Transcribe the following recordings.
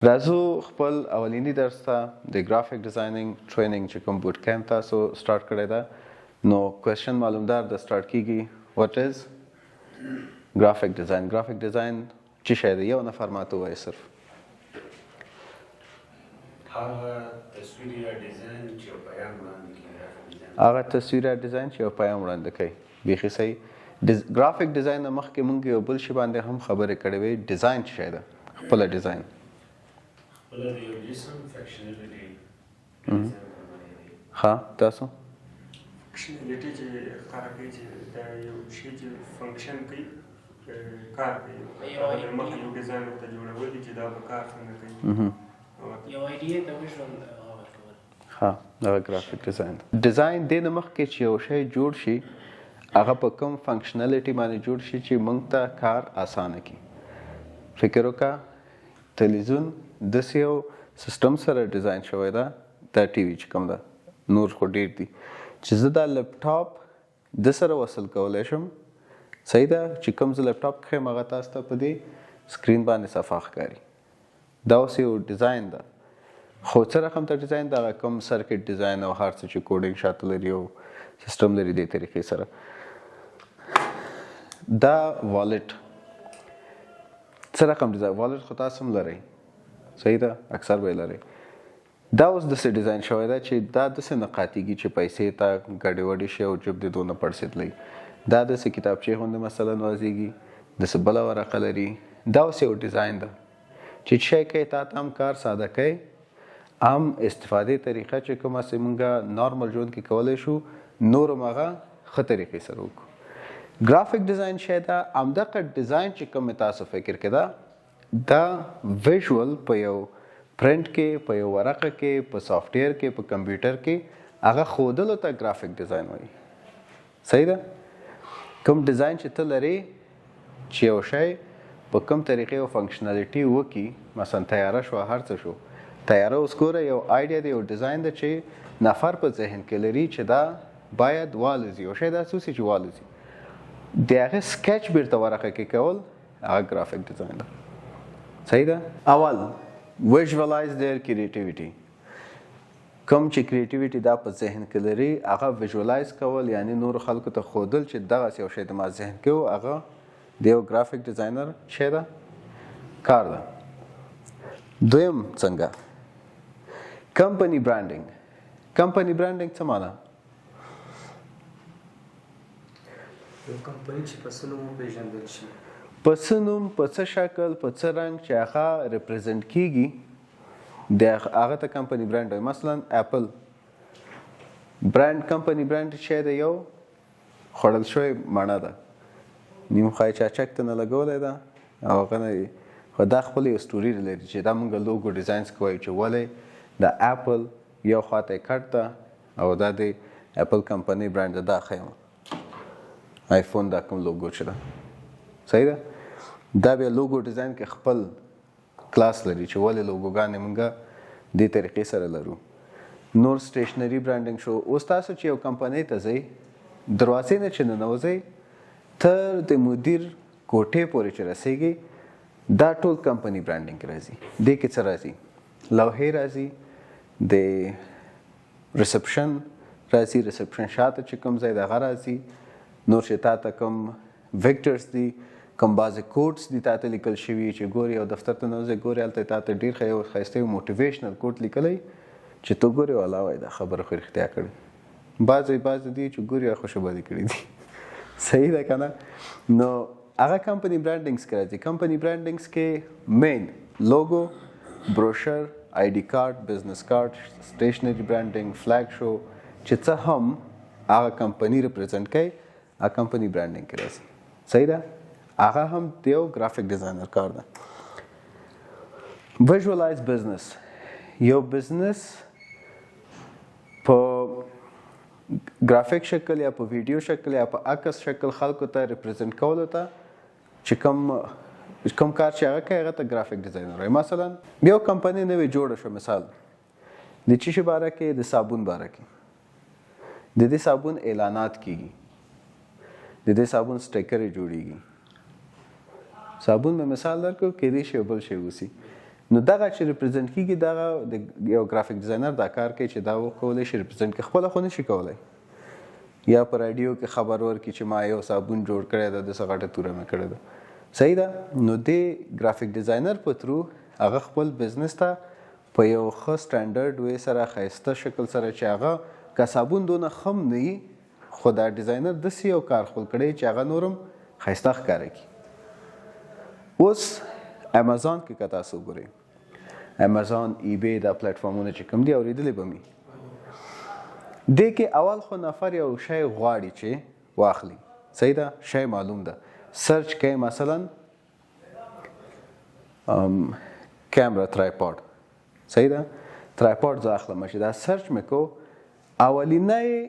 راځو خپل اولینی درس ته د ګرافیک ډیزاینینګ ټریننګ چې کوم بوټ کیمپ تاسو سٹارټ کړی ده نو کوېسچن معلومدار د سٹارټ کیږي واټ از ګرافیک ډیزاین چې شی دی یو نفر ماته ووایي صرف هغه تصویر یا ډیزاین چې یو پیغام وړاندې کوي هغه تصویر یا ډیزاین چې یو پیغام وړاندې کوي بیخي صحیح ګرافیک ډیزاین نه مخکې مونږ یو بل شي باندې هم خبرې کړې وې ډیزاین چې شی ده خپله ډیزاین ها تاسو فنکشنالټي چې ښکاره کوي چې دا یو شی چې فنکشن کوي کار کوي مخکې یو ډیزاین ورته جوړول دي چې دا به کار څنګه کوي یو آیډیا ته وژن ورکول ها دا ګرافیک ډیزاین دې نه مخکې چې یو شی جوړ شي هغه په کوم فنکشنالټي باندې جوړ شي چې موږ ته کار اسانه کړي فکر وکړه تلویزیون داسې یو سیسټم سره ډیزاین شوی ده دا ټي وي چې کوم ده نور خو ډېر دي چې زه دا لپټاپ د سره وصل کولی شم صحیح ده چې کوم زه لپټاپ کښیم هغه تاسو ته په دې سکرین باندې صفا ښکاري دا اوس یو ډیزاین ده خو څه رقم ته ډیزاین ده هغه کوم سرکټ ډیزاین او هر څه چې کوډینګ شاته لري او سیسټم لري دې طریقې سره دا والټ څه رقم ډیزاین والټ خو تاسو هم لرئ صحیح ده اکثر به یې لرئ دا اوس داسې ډیزاین شوی ده چې دا داسې نه قاتېږي چې پیسې ته ګډې وډې شي او جب دې دونه پړسېدلی دا داسې کتابچې غوندې مثلا وازېږي داسې بله ورقه لري دا اوس یو ډیزاین ده چې شی کوي تا ته هم کار ساده کوي عام استفادې طریقه چې کومه چې مونږ نارمل ژوند کې کولی شو نور هم هغه ښه طریقې سره وکړو ګرافیک ډیزاین شی ده همدغه ډیزاین چې کوم تاسو فکر کې ده دا ویژول په یو پرنټ کې په یو ورقه کې په سافټویر کې په کمپیوټر کې هغه ښودلو ته ګرافیک ډیزاین وایي صحیح ده کوم ډیزاین چې ته لرې چې یو شی په کوم طریقې او فنکشنالټي وکړي مثلا تیاره شوه هر څه شو تیاره اوس ګوره یو آیډیا دی یو ډیزاین ده چې نفر په ذهن کې لري چې دا باید والوځي یو شی داسې اوسي چې والوځي د هغې سکیچ بیرته ورقه کې کول هغه ګرافیک ډیزاین ده صحیح ده اول ویژوالایز دیر کریټیویټي کوم چې کریټیویټي دا په ذهن کې لري هغه ویژوالایز کول یعنی نورو خلکو ته ښودل چې دغسې یو شی د ما ذهن کې و هغه د یو ګرافیک ډیزاینر شی ده کار ده دویم څنګه کمپنی برانډینګ څه معنا یو کمپنی چې په څه نوم وپېژندل شي په څه نوم په څه شکل په څه رنګ چې هغه ریپرزنټ کیږي د هغه ته کمپنی برانډ وایي مثلا اپل برانډ کمپنی برانډ شی دی یو خوړل شوی مڼه ده نیم خوا یې چاچک ته نه لګولی ده او هغه نه خو دا خپل یو سټوري لري چې دا موږ لوګو ډیزاینز کوو چې ولې د اپل یو خوا ته یې کټ ده او دا د اپل کمپنی برانډ ده دا ښیم آیفون دا کوم لوګو چې ده صحیح ده دا بیا لوګو ډیزاین کې خپل کلاس لري چې ولې لوګوګانې موږ دې طریقې سره لرو نور سټیشنري برانډینګ شو اوس تاسو چې یو کمپنۍ ته ځئ دروازې نه چې ننوځئ تر د مدیر کوټې پورې چې رسیږي دا ټول کمپنی برانډینګ راځي دې کې څه راځي لوحې راځي د ریسپشن راځي ریسپشن شاته چې کوم ځای دغه راځي نور چې تا ته کوم ویکټرز دي کوم بعضې کوټس دي تا ته لیکل شوي چې ګورې یو دفتر ته نوځئ ګورې هلته تا ته ډېر یو ښایسته یو موټیویشنل کوټ لیکلی چې ته ګورې والا وایي دا خبره خو رښتیا کړې بعضې دي چې ګورې خوشبدي کړي دي صحیح ده که نه نو هغه کمپنی برانډینګس کې راځي کمپنی برانډینګس کې مین لوګو بروشر آی ډي کارډ بزنس کارډ سټیشنري برانډینګ فلیګ شو چې څه هم هغه کمپنی ریپرزنټ کوي هغه کمپنی برانډینګ کې راځي صحیح ده هغه هم د یو ګرافیک ډیزاینر کار ده ویژوالایز بزنس یو بزنس په ګرافیک شکل یا په ویډیو شکل یا په عکس شکل خلکو ته ریپرزنټ کولو ته چې کوم کار چې هغه کوي هغه ته ګرافیک ډیزاینر وایي مثلا یو کمپنۍ نوې جوړه شوه مثال د څه شي باره کې د صابون باره کې د دې صابون اعلانات کیږي د دې صابون سټیکرې جوړیږي صابون مې مثال درکړو کېدای شي بل شی اوسي نو دغه چې ریپرزنټ کیږي دغه د یو ګرافیک ډیزاینر دا کار کوي چې دا وکولای شي ریپرزنټ کې خپل خو نشي کولای یا په رادیو کې خبر ورکړي چې ما یو صابون جوړ کړی دا د سغټه توره مې کړی ده صحیح ده نو د ګرافیک ډیزاینر په ترو هغه خپل بزنس ته په یو ښه سټانډرډ وې سره ښایسته شکل سره چې هغه که صابون دونه خم نه وي خو دا ډیزاینر داسې یو کار خپل کړی چې هغه نورم ښایسته ښکاره کړي اوس امازون کې که تاسو وګورئ امازون ایبی دا پلیټفارمونه چې کوم دي اورېدلی به مې دې کې اول خو نفر یو شی غواړي چې واخلي صحیح ده شی معلوم ده سرچ کوي مثلا کیمرا ترایپاډ صحیح ده ترایپاډ زه اخلم چې دا سرچ مې کو اولینی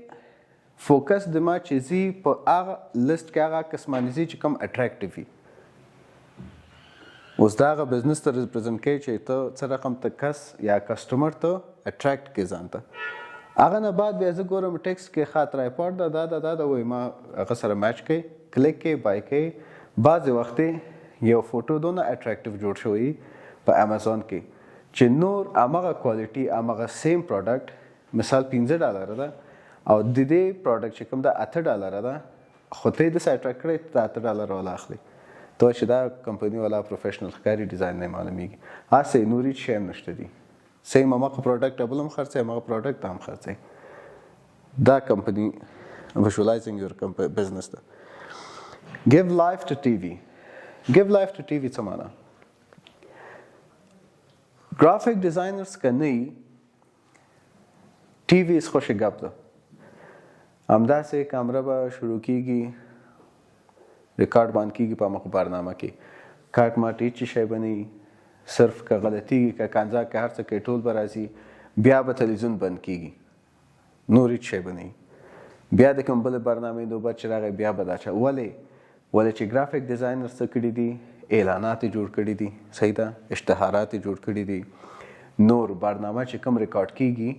فوکس د ما چې زی په هغه لیست کې هغه قسمانې زی چې کوم اټریکټیو وي اوس دا هغه بزنس ته ریپرزنټ کوي چې ته څه رقم ته کس یا کسټمر ته اټریکټ کې ځان ته هغه نه بعد بیا زه ګورم ټیکسټ کې ښه ترایپاډ ده دا وایي ما هغه سره میچ کوي کلیک کوي بای کوي بعضې وختې یو فوټو دونه اټریکټیو جوړ شوی په امازون کې چې نور همغه کوالټي همغه سیم پروډکټ مثال $15 ده او د دې پروډکټ چې کوم ده $8 ده خو ته یې داسې اټریکټ کړی ته $8 والا اخلي ته چې دا کمپني والا پروفیشنل ښکاري ډیزاین نه معلومیږي هسې نور هېڅ شی هم نشته دي سیم همغه پروډکټ ډبل هم خرڅوي همغه پروډکټ هم خرڅوي دا کمپني ویژوالایزینګ یور بزنس ده give life to TV څه معنا ګرافیک ډیزاینرز که نه وي ټي وي خوشې ګپ ده همداسې کامره به شروع کېږي ریکارډ باندې کېږي په همغه برنامه کې کاټ ماټ هېڅ شی به نه وي صرف که غلطېږي که کنځا که هر څه کوي ټول به راځي بیا به تلویزیون بند کېږي نور هېڅ شی به نه وي بیا د کوم بلې برنامې نوبت چې راغی بیا به دا ولې چې ګرافیک ډیزاینر څه کړي دي اعلانات یې جوړ کړي دي صحیح ده اشتهارات یې جوړ کړي دي نور برنامه چې کوم ریکارډ کېږي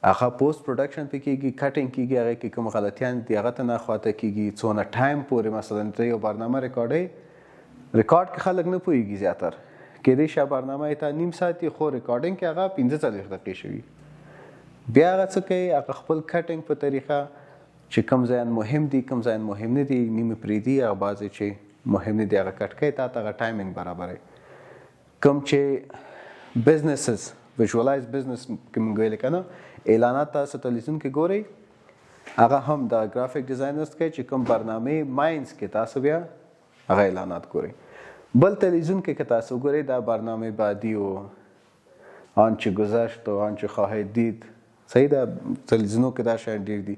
هغه پوسټ پروډکشن پې کېږي کټینګ کېږي هغې کې کوم غلطیان دي هغه ته نه خواته کېږي څونه ټایم پورې مثلا ته یو برنامه ریکارډ کې خلک نه پوهېږي زیاتر کېدای شي برنامه یې ته نیم ساعت یې خو ریکارډینګ کې هغه 45 دقیقې شوي بیا هغه څه کوي هغه خپل کټینګ په طریقه چې کوم ځایان مهم دي کوم ځایان مهم نه دي نیمې پرېږدي هغه بعضې چې مهم نه دي هغه کټ کوي تا ته هغه ټایمینګ برابروي کوم چې بزنسز ویژوالایز بزنس کې موږ ویلې که نه اعلانات تاسو تلویزیون کې ګورئ هغه هم د ګرافیک ډیزاینرز کوي چې کوم برنامې ماینز کې تاسو بیا هغه اعلانات ګورئ بل تلویزیون کې که تاسو ګورئ دا برنامه بعدی و آنچه گذشت و آنچه خواهد دید صحیح ده تلویزیونو کې دا شیان ډېر دي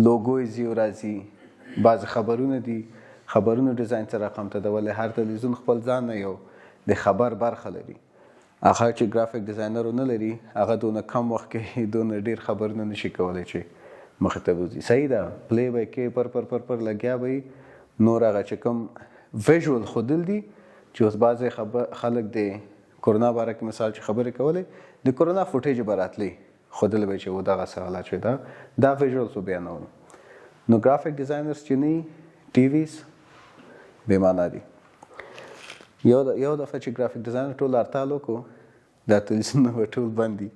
لوګو یې ځي او راځي بعضې خبرونه دي خبرونو ډیزاین څه رقم ته ده ولې هر تلویزیون خپل ځان نه یو د خبر برخه لري هغه چې ګرافیک ډیزاینر ونه لري هغه دونه کم وخت کې دونه ډېر خبرونه نشي کولی چې مخې ته وځي صحیح ده پلی به یې کوي پر لګیا به یې نور هغه چې کوم ویژوال ښودل دي چې اوس بعضې خلک د کرونا باره کې مثال چې خبرې کولې د کرونا فوټیج به راتلی ښودل به چې و دغه څه حالات شوی دا ویژوالز به بیانولو نو ګرافیک ډیزاینرز چې نه ټي ویز بې معنا دي یو دفعه چې ګرافیک ډیزاینر ټول هړتال وکړو دا تلویزیونونه به ټول بند دي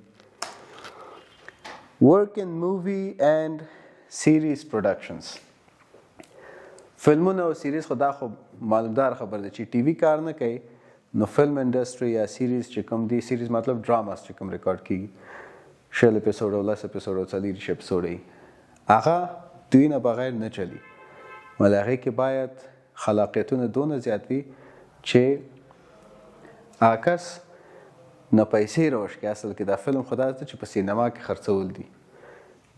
ورک ان مووي اینډ سیریز پروډکشنز فلمونه او سیریز خو دا خو معلومدار خبر ده چې ټي وي کار نه کوي نو فلم انډسټري یا سیریز چې کوم دي سیریز مطلب ډراماز چې کوم ریکارډ کېږي 60 اپیسوډ او 10 اپیسوډ او 40 اپیسوډ یې هغه دوی نه بغیر نه چلی ولې هغې کې باید خلاقیتونه دونه زیات وي چې هغه کس نه پیسې راوشکي اصل کې دا فلم خو داسې چې په سینما کې خرڅول دي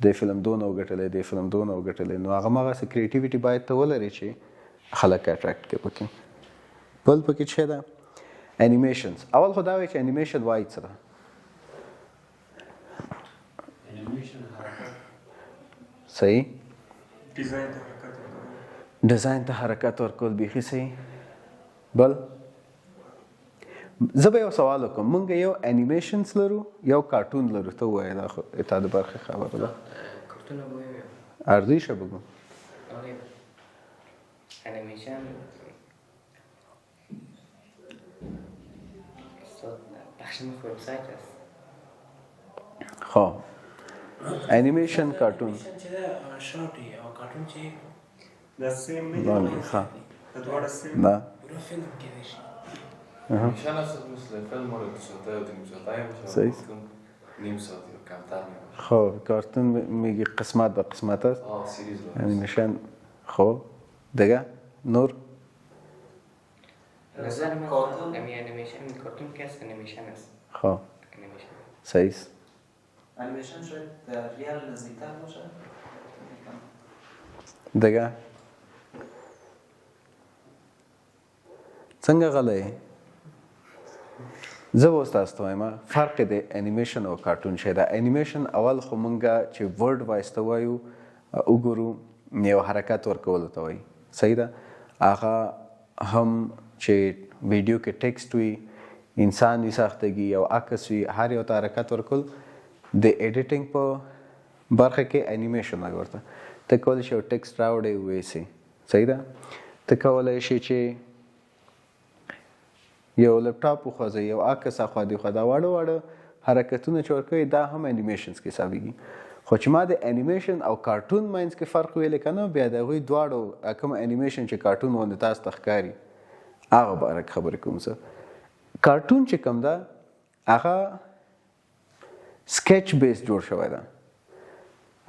د فلم دونه وګټلی د فلم دونه وګټلی نو هغه همغسې کریټیویټي باید ته ولري چې خلک اټریکټ کړي پکې بل پکې څه ده انیمیشنز اول خو دا وایي چې انیمیشن وایي څه ده صحیح ډیزاین ته حرکت ورکول بیخي صحیح بل زه به یو سوال وکړم مونږ یو انیمیشنز لرو یو کارټون لرو ته ووایه دا خو تا د برخې خبره ده ارزی شه بگو انیمیشن اکشن وبسایت است. خو انیمیشن کارټون چې دا شارټ او کارټون چې دا سیم نه نه دي ښه دا دواړه سیم نه پورا فلم کې دی شي انیمیشن است مثل فیلم رو بسازه و نیم ساعته باشه صحیح. نیم ساعت یا کمتر میباشه. خب کارتون میگی قسمت به قسمت است سیریز رو انیمیشن خب دیگه نور نظر من کارتون انیمیشن کارتون که است انیمیشن است. خب انیمیشن صحیح است. انیمیشن شاید در ریال نزدیکتر باشه. دیگه څنګه غلې زه به تاسو ته وایم فرق د انیمیشن او کارټون شه دا انیمیشن اول خو مونږه چې ورډ وایس ته وایو وګورو یو حرکت ورکول ته وایي صحیح ده هغه هم چې ویډیو کې ټیکسټ وي انسان وي ساختګي او عکس وي هر یو ته حرکت ورکول د ایډیټینګ په برخه کې انیمیشن ورته ته کولی شي ټیکسټ راوړې وایسي صحیح ده ته کولی شي چې یو لپټاپ وخوځي یو عکس اخوا دی خو دا واړه حرکتونه چې ورکوي دا هم انیمیشنز کې حسابېږي خو چې ما د انیمیشن او کارټون ماینس کې فرق ویلی که نه بیا د هغوی دواړو کوم انیمیشن چې کارټون غوندې تاسو ته ښکاري هغه باره کې خبرې کوم زه کارټون چې کوم ده هغه سکیچ بیس جوړ شوی ده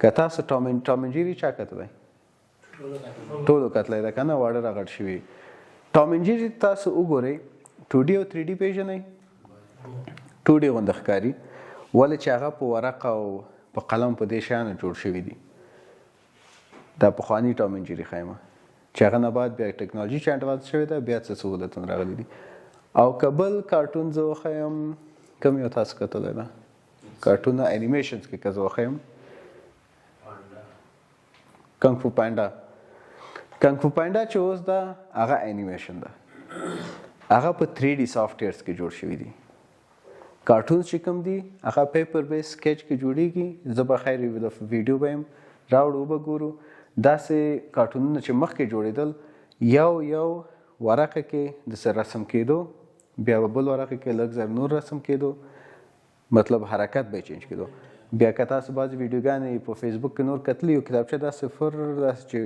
که تاسو ټام اینډ جیري چا کتلی ټولو کتلی ده که نه واړه راغټ شوي ټام اینډ جیري تاسو وګورئ 2D او 3D پیژنئ 2D غوندې ښکاري ولې چې هغه په ورقه او په قلم په دې شیانو جوړ شوي دي دا پخواني ټام اینډ جیري ښایم چې هغه نه بعد بیا ټکنالوژي چې اډوانس شوې ده بیا څه سهولتونه راغلي دي او که بل کارټون زه وښیم کوم یو تاسو کتلی ده کارټونه انیمیشنز کې که زه وښیم کنګ فو پانډا چې اوس ده هغه انیمیشن ده هغه په 3D سافټویرز کې جوړ شوي دي کارټونز چې کوم دي هغه پیپر بیس سکیچ کې جوړیږي زه به خیر د ویډیو به یم راوړو وبګورو داسې کارټونونه چې مخکې جوړېدل یو ورقه کې داسې رسم کېدو بیا به بل ورقه کې لږ زر نور رسم کېدو مطلب حرکت به چینج کېدو بیا که تاسو بعضې ویډیوګانې په فیسبوک کې نور کتلي یو کتابچه داسې داسې چې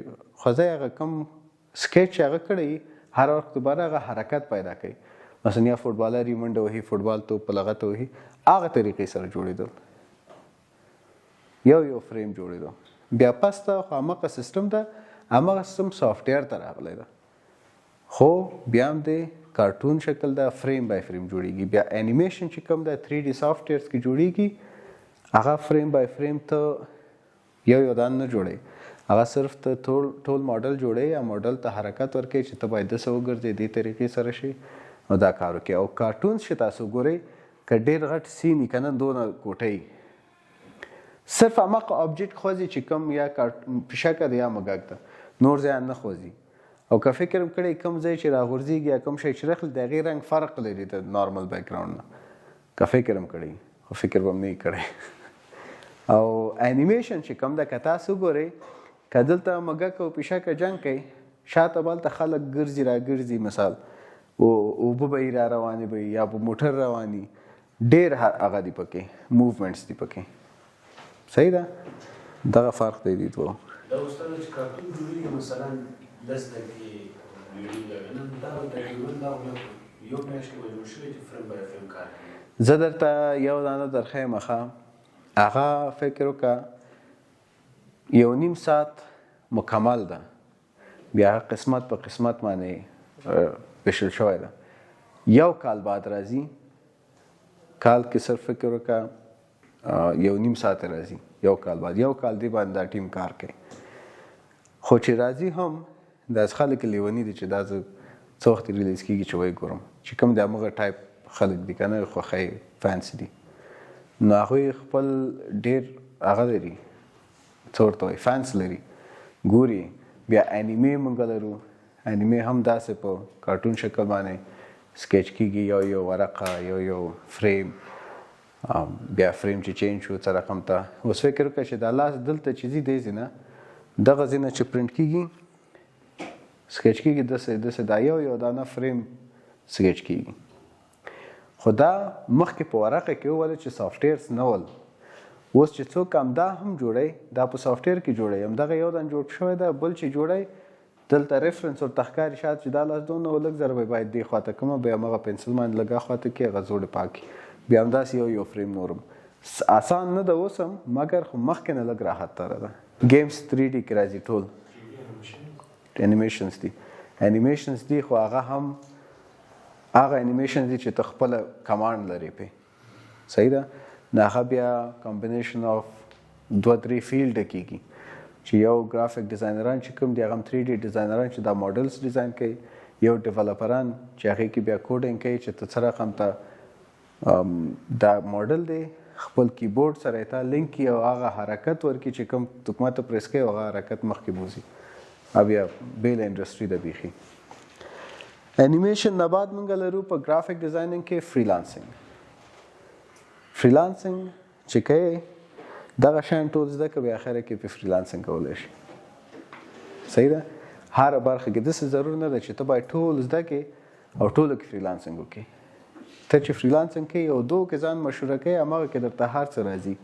خوځی هغه کم سکیچ چې هغه کړی هر وخت دوباره هغه حرکت پیدا کوي مثلا یا فوټبالر یې منډه وهي فوټبال توپ په لغته وهي هغه طریقې سره جوړېدل یو فریم جوړېدو بیا پس ته خو همغه سیسټم ده همغه سیسټم سافټویر ته راغلی ده خو بیا هم د کارټون شکل ده فریم بای فریم جوړېږي بیا انیمیشن چې کوم ده 3D سافټویرز کې جوړېږي هغه فریم بای فریم ته یو دان نه جوړي هغه صرف ته ټول ماډل جوړي یا ماډل ته حرکت ورکړي چې ته باید داسې وګرځې دې طریقې سره شي او دا کار وکړي او کارټونز چې تاسو ګورئ که ډېر غټ سین که نه دونه کوټۍ صرف همغه آبجیکټ خوځي چې کوم یا پشکه ده یا مګک ده نور ځای نه خوځي او که فکر هم کړی کوم ځای چې راغورځېږي یا کوم شی چې راخلي د هغې رنګ فرق لري د نارمل بیکګراونډ نه که فکر هم کړی خو فکر به هم نه کړی او انیمیشن چې کوم ده که تاسو ګورئ که دلته مګک او پشکه جنګ کوي شاته به هلته خلک ګرځي راګرځي مثال اوبه به یې را روانې به یا په موټر رواني ډېر هغه دي پکې موومنټس دي پکې صحیح ده دغه فرق دی دې دوه دا استاد چې کارټون جوړېږي مثلا 10 دقیقې ویډیو نه دا تقریبا دا یو میاشت کې به جوړ شوی چې فریم بای فریم کار کوي زه درته یو دانه درښیم ښه هغه فکر وکړه 1.5 ساعت مکمل ده بیا قسمت په قسمت باندې ویشل شوی ده 1 کال بعد راځي کال کې صرف فکر وکړه 1.5 ساعت راځي 1 کال بعد 1 کال دی باندې دا ټیم کار کوي خو چې راځي هم داسې خلک لیوني دي چې دا زه څه وخت ریلیز کېږي چې وایي ګورم چې کوم د همغه ټایپ خلک دي که نه خوښی فانس دي نو هغوی خپل ډېر هغه لري څه ورته وایي فانس لري ګوري بیا انیمې موږ لرو انیمې هم داسې په کارټون شکل باندې سکیچ کېږي یو ورقه یو فریم بیا فریم چې چینج شو څه رقم ته اوس فکر وکړه چې دا لاس دلته چې ځي دی ځي نه دغه ځای نه چې پرنټ کېږي سکیچ کېږي داسې دا یو دانه فریم سکیچ کېږي خو دا مخکې په ورقه کې وویل چې سافټویرز نه ول. اوس چې څوک همدا هم جوړی دا په سافټویر کې جوړی همدغه یو دن جوړ شوی ده بل چې جوړی دلته ریفرنس ورته ښکاري شاید چې دا لاس دونه لږ ضربه باید دې خواته کومه بیا همغه پنسل باندې لږه خواته کې هغه زوړې پاکي بیا همداسې یو فریم نورم آسان نه ده اوس هم مګر خو مخکې نه لږ راحت تره ده. ګیمز 3D کې راځي ټول انیمیشنز دي انیمیشنز دي خو هغه هم هغه انیمیشنز دي چې ته خپله کمانډ لري پې صحیح ده نه هغه بیا کمبینیشن اف 2-3 فیلډه کېږي چې یو ګرافیک ډیزاینران چې کوم دي هغه هم 3D ډیزاینران چې دا ماډلز ډیزاین کوي یو ډیولپران چې هغې کې بیا کوډینګ کوي چې ته څه رقم ته دا ماډل دی خپل کیبورډ سره یې تا لینک کړي او هغه حرکت ورکړي چې کوم تکمه ته پریس کوي هغه حرکت مخکې بوځي او بیا بیله انډسټري ده بیخي. انیمیشن نه بعد موږ لرو په ګرافیک ډیزاینینګ کې فریلانسینګ چې کوې دغه شیان ټول زده که بیا اخره کې په فریلانسینګ کولی شي صحیح ده. هره برخه کې داسې ضرور نه ده چې ته باید ټول زده کې او ټولو کې فریلانسینګ وکړې. ته چې فریلانسینګ کوي یو دو کې ځان مشوره کوي همغه کې درته هر څه راځي.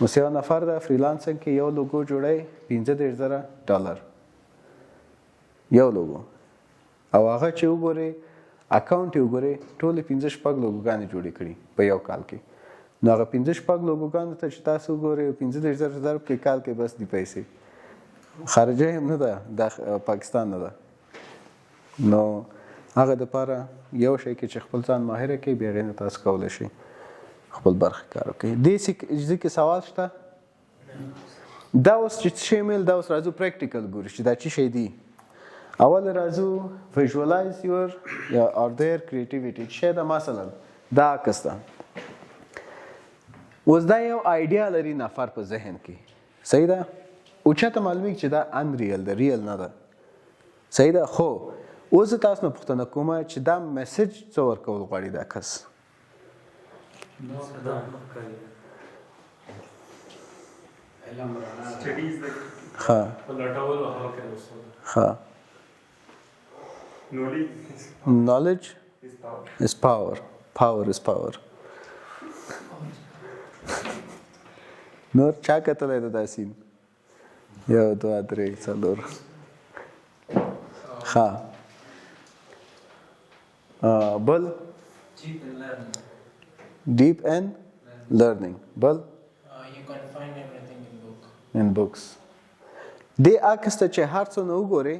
اوس یو نفر ده فریلانسینګ کې یو لوګو جوړوي $15,000 یو لوګو او هغه چې وګورې اکاونټ یې وګورې ټولې 15-16 لوګوګانې جوړې کړي په یو کال کې نو هغه 15-16 لوګوګانو ته چې تاسو وګورئ 15,000 ضرب کې کال کې بس دي پیسې خارجه هم نه ده د پاکستان نه ده نو هغه دپاره یو شی کې چې خپل ځان ماهره کوي بیا هغې نه تاسو کولی شئ خپل برخه کار وکړئ. دې ځای کې سوال شته دا اوس چې څه شی میل دا اوس راځو پریکټیکل ګورو چې دا څه شی دی. اول راځو ویژوالایز یور اور دیر کریټیویټي چې دا مثلا دا عکس ده اوس دا یو آیډیا لري نفر په ذهن کې صحیح ده اوچته معلومیږي چې دا انریل ده ریل نه ده صحیح ده. خو اوس تاسو نه پوښتنه کومه چې دا میسج څه ورکول غواړي دا کس ښه knowledge is power. Power is power. نور چا کتلی ده دا سین 1 2 3 4 ښه بل deep and learning بل You can find everything in books. دې عکس ته چې هر څه نه وګورې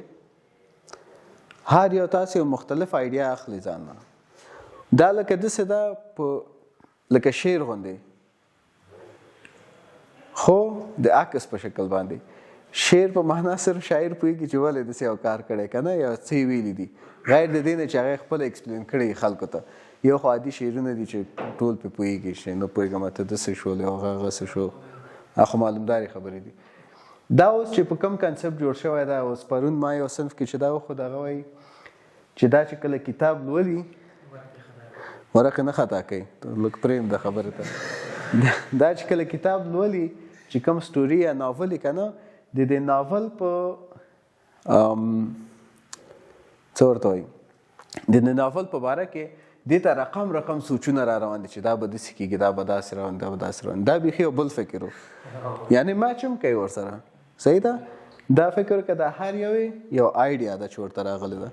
هر یو تاسو یو مختلف آیډیا اخلي ځان نه دا لکه داسې ده په لکه شعر غوندې خو د عکس په شکل باندې شعر په معنا صرف شاعر پوهېږي چې ولې داسې یو کار کړی که نه یا څه یې ویلي دي غیر د دې نه چې هغه خپله ایکسپلین کړی خلکو ته یو خو عادي شعرونه دي چې ټول پرې پوهېږي چې نه پوهېږم ته داسې شول او هغه هغسې شو هغه خو معلومدارې خبرې دي. دا اوس چې په کوم کنسپټ جوړ شوی ده اوس پرون ما یو صنف کې چې دا خو دغه وایي چې دا چې کله کتاب لولي ورقه نه خطا کوي لږ پرېم د خبرې ته دا چې کله کتاب لولي چې کوم سټوري یا ناول یې که نه د دې ناول په څه ورته وایي د دې ناول په باره کې دې ته رقم سوچونه را روان دي چې دا به داسې کېږي دا به داسې روان دا به داسې روان دا بیخي یو بل فکر و یعنې میچ هم کوي ورسره صحیح ده دا فکر که دا هر یو آیډیا ده چې ورته راغلی ده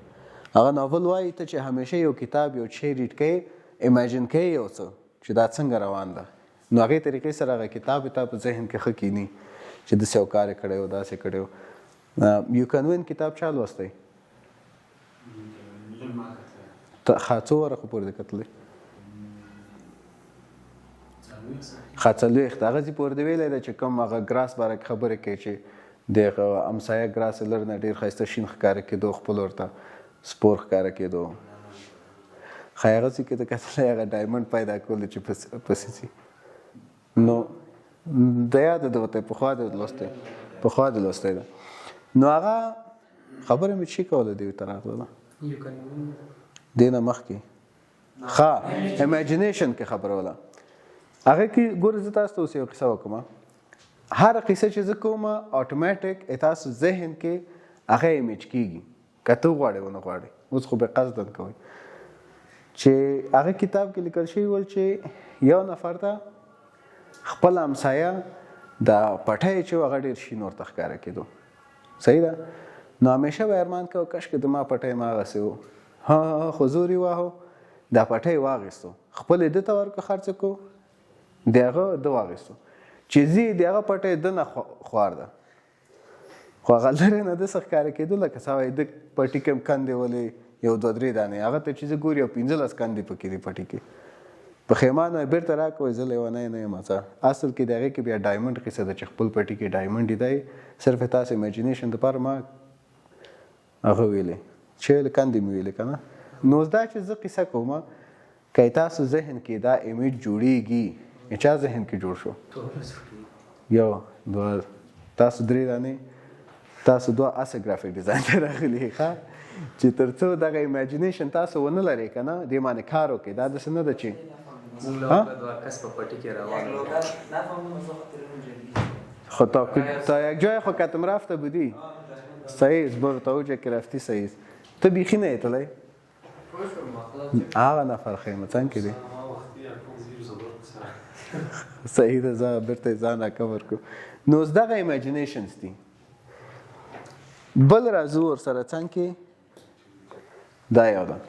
هغه ناول وایي ته چې همیشه یو کتاب یو شی ریډ کوې امیجن کوې یو څه چې دا څنګه روان ده نو هغې طریقې سره هغه کتاب تا په ذهن کې ښه کینی چې داسې یو کار یې کړی و داسې کړی و. یو کین وین کتاب چا لوستی څو ورقو پورې دې کتلی څلوېښت هغه ځي پورې دې ویلی ده چې کوم هغه ګراس باره کې خبرې کوي چې د هغه امسایه ګراس یې لر نه ډېر ښایسته شین ښکاره کېدو خپل ورته سپور ښکاره کېدو ښایي هغه ځي کې د کتلی هغه ډایمنډ پیدا کولو چې پسې ځي نو د یاده ده ورته پخوا دې لوستی ده نو هغه خبره مې چې کوله دې ته راغله دې نه مخکې ښه امیجنیشن کې خبره وله هغه کې ګوره زه تاسو ته اوس یو قصه وکړم هره قصه چې زه کوم اټومیټک تاسو ذهن کې هغه ایمیج کېږي که ته غواړې ونه غواړې اوس خو به قصدن کوئ چې هغه کتاب کې لیکل شوی ول چې یو نفر ته خپل همسایه د پټی چې هغه ډېر شین ورته ښکاره کېدو. صحیح ده؟ نو همیشه به ارمان کوه کاشکې د ما پټی هماغسې و. ها خو زور یې واهه، دا پټی واخیستو، خپل یې ده ته ورکړه خرڅه کړو، د هغه ده واخیستو چې ځي د هغه پټی ده نه خوار ده، خو هغه لرې نه ده څه ښکاره کېدو لکه څه وایي د پټي کې هم کندې ولې یو 2-3 دانې، هغه ته چې زه ګوري یو 15 کندې پکې دي پټي کې. پښیمانه بیرته راکوئ زه لیونی نه یم. څه اصل کې د هغې کې بیا ډایمنډ قصه ده چې خپل پټي کې ډایمنډ دی، صرف تاسو امیجینیشن دپاره ما هغه ویلې چې کندې مې ویلې که نه. نو دا چې زه قصه کوم که تاسو ذهن کې دا امیج جوړیږي، چا ذهن کې جوړ شو؟ یو 2 تاسو 3 دانې تاسو 2 اسه ګرافیک ډیزاین ته راغلي ښه، چې تر څو دغه امیجینیشن تاسو ونه لرئ که نه دې باندې کار وکړئ. دا داسې نه ده چې خب تا یک جای خود کتم رفته بودی؟ صحیح برو تا اوجه که رفتی صحیح. تو بیخی نیتلی؟ آقا نفر خیمه چند که دی؟ صحیح ده زا برته زان اکمر کو. نوز دقا ایمیجینیشنز دی. بل رازو ور سره چند که دا یادم.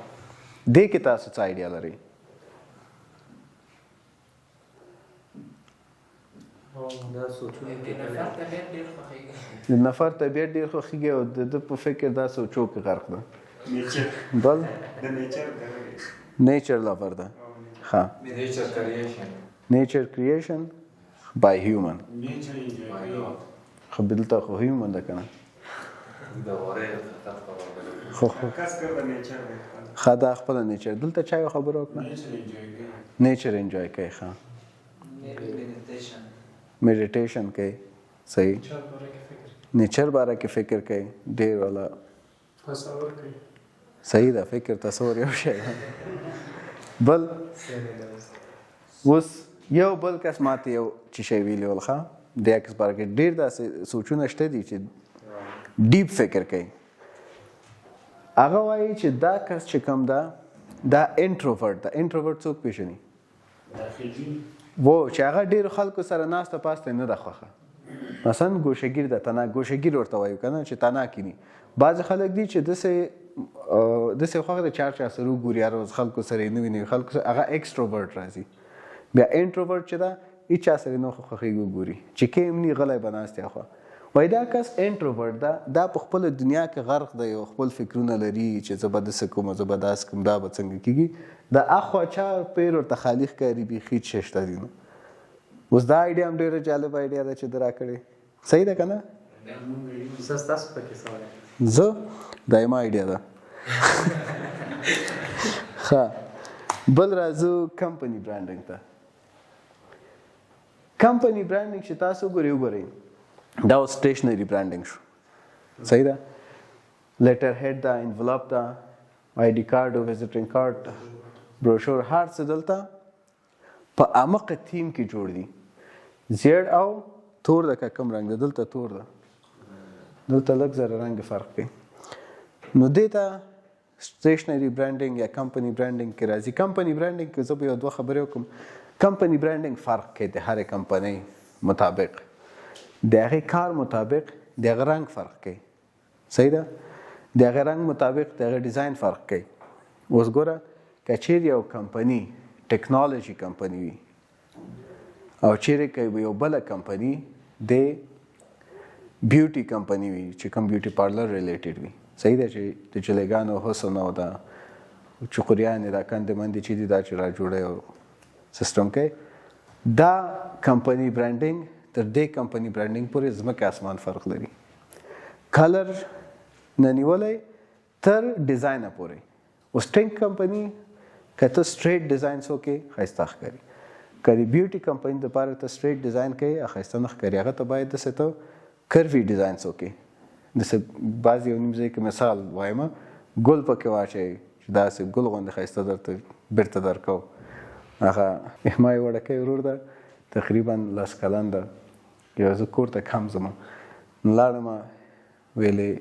دی که تاسو چه ایدیا لري؟ دا سوچونه د نفر طبیعت ډېر خوښیږي او د ده په فکر دا سوچو کې غرق ده. بل نیچر لور ده. ها نیچر کریشن بای هیومن. خو دلته خو هیومن ده که نه؟ ښه دا خپله نیچر. دلته چا یو خبره وکړه نیچر انجوی کوي. ښه میډیټیشن کوي. صحیح نیچر باره کې فکر کوي ډېر والا تصور کوي. صحیح ده فکر تصور یو شی بل اوس یو بل کس ماته یو چې شی ویلی ول ښه د عکس باره کې ډېر داسې سوچونه شته دي چې ډیپ فکر کوي. هغه وایي چې دا کس چې کوم ده دا انټروورټ ده. انټروورټ څوک پیژني؟ و چې هغه ډېرو خلکو سره ناسته پاسته نه ده خوښه. مثلا ګوشهګیر ده، تنها ګوشهګیر ورته وایو که نه چې تنها کیني. بعضې خلک دي چې داسې خوښه ده چې هر چا سره وګوري هر ورځ خلکو سره یې نوي نوي خلکو سره، هغه ایکسټروورټ راځي. بیا انټروورټ چې ده هېڅ چا سره نه خوښېږي وګوري چې کیم نی غلی به ناست یا خوا. وایي دا کس انټروورټ ده، دا په خپله دنیا کې غرق دی او خپل فکرونه لري چې زه به داسې کوم زه به داسې کوم دا به څنګه کېږي. د اخوا چا پیر ورته خالي ښکاري بیخي هېڅ شی شته دي نه. اوس دا ایډیا هم ډېره جالبه ایډیا ده چې ده راکړې. صحیح ده که نه؟ زه دایمه ایډیا ده. ښه بل راځو کمپني برانډینګ ته. کمپني برانډینګ چې تاسو وګورئ دا اوس سټیشنري برانډینګ شو. صحیح ده؟ لیټر هیډ ده، انولپ ده، آی ډي کارډ او وزټینګ کارډ، بروشور، هر څه دلته په عمقه تیم کې جوړ دي. زیړ او تور ده که کوم رنګ ده؟ دلته تور ده، دلته لږ زره رنګ فرق کوي. نو دې ته سټیشنري برانډینګ یا کمپني برانډینګ کې راځي. کمپني برانډینګ کې زه به یو 2 خبرې وکړم. کمپني برانډینګ فرق کوي د هرې کمپنۍ مطابق، د هغې کار مطابق د هغه رنګ فرق کوي. صحیح ده؟ د هغه رنګ مطابق د هغه ډیزاین فرق کوي. اوس ګوره که چیرې یو کمپني ټیکنالوژي کمپني وي او چیرې که یو بله کمپني د بیوټي کمپني وي چې کوم بیوټي پارلر ریلیټډ وي. صحیح ده چې د جلیګانو حسن او د چقریانې دا کندې مندې چې دي دا چې را جوړی او سیسټم کوي. دا کمپني برانډینګ تر دې کمپني برانډینګ پورې ځمکه اسمان فرق لري. کلر نه نیولی تر ډیزاینه پورې. اوس ټینک کمپني که ته سټریټ ډیزاینس وکړې ښایسته ښکاري، که د بیوټي کمپني دپاره ته سټریټ ډیزاین کوې ښایسته نه ښکاري. هغه ته باید داسې ته کروي ډیزاینس وکړې. داسې بعض یو نیم ځای کې مثال وایم ګل پکې واچوئ چې داسې ګل غوندې ښایسته درته بېرته درکو. هغه ما یې وړکی ورور ده تقریبا 10 کلن ده، یو زه کور ته کم ځم لاړم ویلې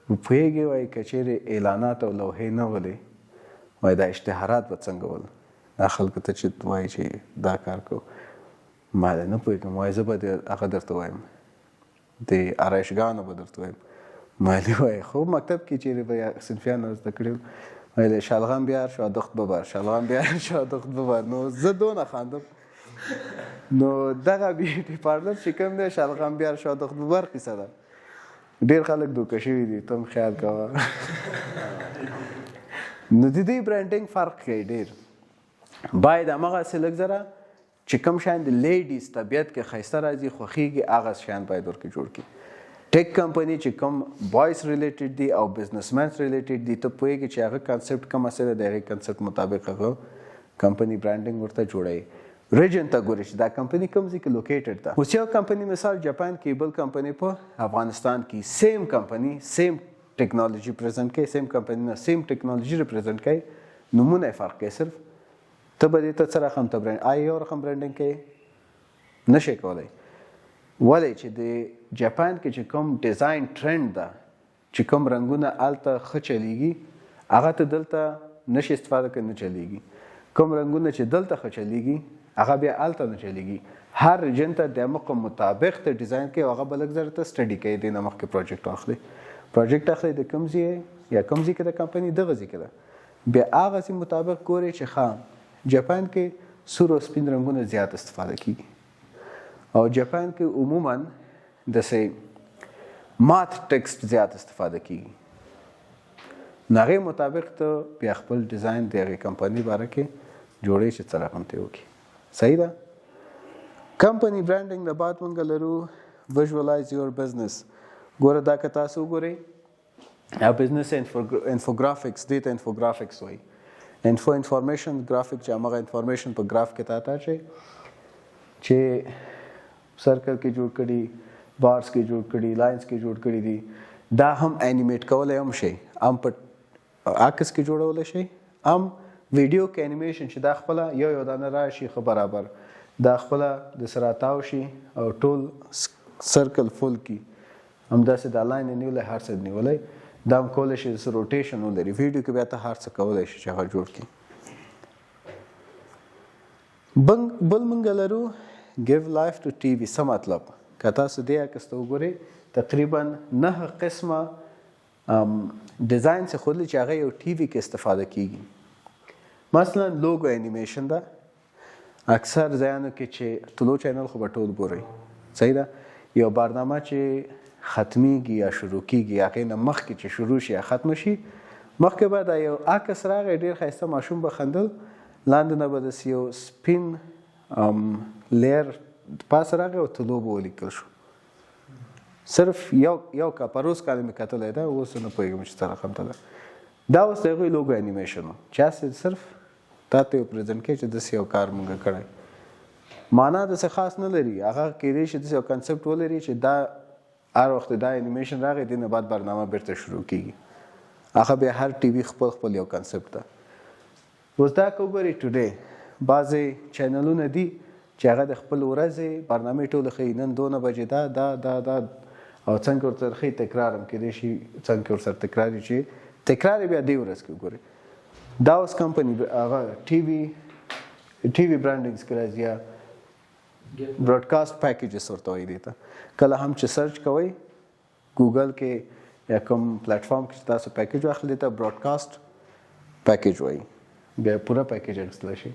پوهېږې وایي که چیرې اعلانات او لوحې نه ولې وایي دا اشتهارات به څنګه ول دا خلکو ته چې وایي چې دا کار کوو ما دی نه پوهېږم وایي زه به هغه درته وایم د آرایشګانو به درته وایم مالی وایي خو مکتب کې چیرې به صنفیانو زده کړي ویل شلغم بیار شادخت ببر شلغم بیار شادخت ببر نو زه دونه خاندم نو دغه بیوټي پارلر چې کوم دی شلغم بیار شادخت ببر قصه ده ډېر خلک دوکه شوي دي ته هم خیال کوه نو د دې برانډینګ فرق کوي ډېر باید همغسې لږ زره چې کوم شیان د لیډیز طبیعت کې ښایسته راځي خوښېږي هغه شیان باید ورکې جوړ کړي ټیک کمپنی چې کوم بوایس ریلیټډ دي او بزنسمینس ریلیټډ دي ته پوهېږي چې هغه کنسپټ کومه څه ده د هغې کنسپټ مطابق هغه کمپنی برانډینګ ورته جوړوي ریجن ته ګوري چې دا کمپنی کوم ځای کې لوکیټډ ده اوس یو کمپنی مثال جاپان کې بل کمپنی په افغانستان کې سیم کمپنی سیم ټیکنالوژي پریزنټ کوي سیم کمپنی نه سیم ټیکنالوژي ریپرزنټ کوي نومونه یې فرق کوي صرف ته به دې ته څه رقم ته برانډ آیا یو رقم برانډینګ کوي نه شي کولی ولې چې د جاپان کې چې کوم ډیزاین ټرند ده چې کوم رنګونه هلته ښه چلیږي هغه ته دلته نشي استفاده کوي نه چلیږي کوم رنګونه چې دلته ښه چلیږي هغه بیا هلته نه چلیږي هر ریجن ته د هغه مطابق ته ډیزاین کوي هغه به لږ زره ته سټډي کوي دې نه مخکې پروجیکټ اخلي د کوم ځای یا کوم ځای کې د کمپنۍ دغه ځای کې ده بیا هغه ځای مطابق ګوري چې ښه جاپان کې سور او سپین رنګونه زیات استفاده کیږي او جاپان کې عموما د سې مات ټیکسټ زیات استفاده کیږي نو هغې مطابق ته بیا خپل ډیزاین د هغې کمپنۍ باره کې جوړوي چې څه رقم ته وکړي صحیح ده کمپنی برانډینګ نه بعد مونږ لرو ویژوالایز یور بزنس ګوره دا که تاسو وګورئ یا بزنس انفوګرافکس دې ته انفوګرافکس وایي انفارمیشن ګرافیک چې همغه انفارمیشن په ګراف کې تا ته چې سرکل کې جوړ کړي بارس کې جوړ کړي لاینز کې جوړ کړي دي دا هم انیمیټ کولی هم شي هم په عکس کې جوړولی شي هم ویډیو کې انیمیشن چې دا خپله یو دانه راشي ښه برابر دا خپله د سره تاو شي او ټول سرکل فل کي همداسې دا لاین یې نیولی هر څه نیولی دا هم کولی شي داسې روټیشن ولري ویډیو کې بیا ته هر څه کولی شي چې هغه جوړ کړي بل مونږ لرو give life to TV څه مطلب که تاسو دې عکس ته وګورئ تقریبا 9 قسمه ډیزاین څه ښودلي چې هغه یو ټي وي کې استفاده کیږي مثلا لوګو انیمیشن ده اکثر ځایانو کې چې طلوع چینل خو به ټول ګورئ صحیح ده یو برنامه چې ختمیږي یا شروع کیږي هغې نه مخکې چې شروع شي یا ختمه شي مخکې به دا یو عکس راغی ډېر ښایسته ماشوم به خندل لاندې نه به داسې یو سپین لیر پاس راغی او طلوع به ولیکل شو صرف یو کا پروس کال مې کتلی ده اوس نه پوهېږم چې څه رقم ته ده دا اوس د هغوی لوګو انیمیشن و چې هسې صرف تا ته یو پرزنټ کوي چې داسې یو کار مونږ کړی معنا داسې خاص نه لري هغه کیدی شي داسې یو کنسپټ ولري چې دا هر وخت دا انیمیشن راغی دې نه بعد برنامه بیرته شروع کیږي هغه بیا هر ټي وي خپل یو کنسپټ ده اوس دا که وګورئ ټوډے بعضې چینلونه دي چې هغه د خپل ورځې برنامې ټولې ښیي نن 2 بجې دا او څنګه ورسره ښیي تکرار هم کیدی شي څنګه ورسره تکرار یې چې تکرار یې بیا دې ورځ کې وګورئ دا اوس کمپنی هغه ټي وي برانډینګز کې راځي یا براډکاسټ پیکیجز ورته وایي دې ته کله هم چې سرچ کوئ ګوګل کې یا کوم پلیټفارم کې چې تاسو پیکیج واخلئ دې ته براډکاسټ پیکیج وایي بیا پوره پیکیج اخیستلی شي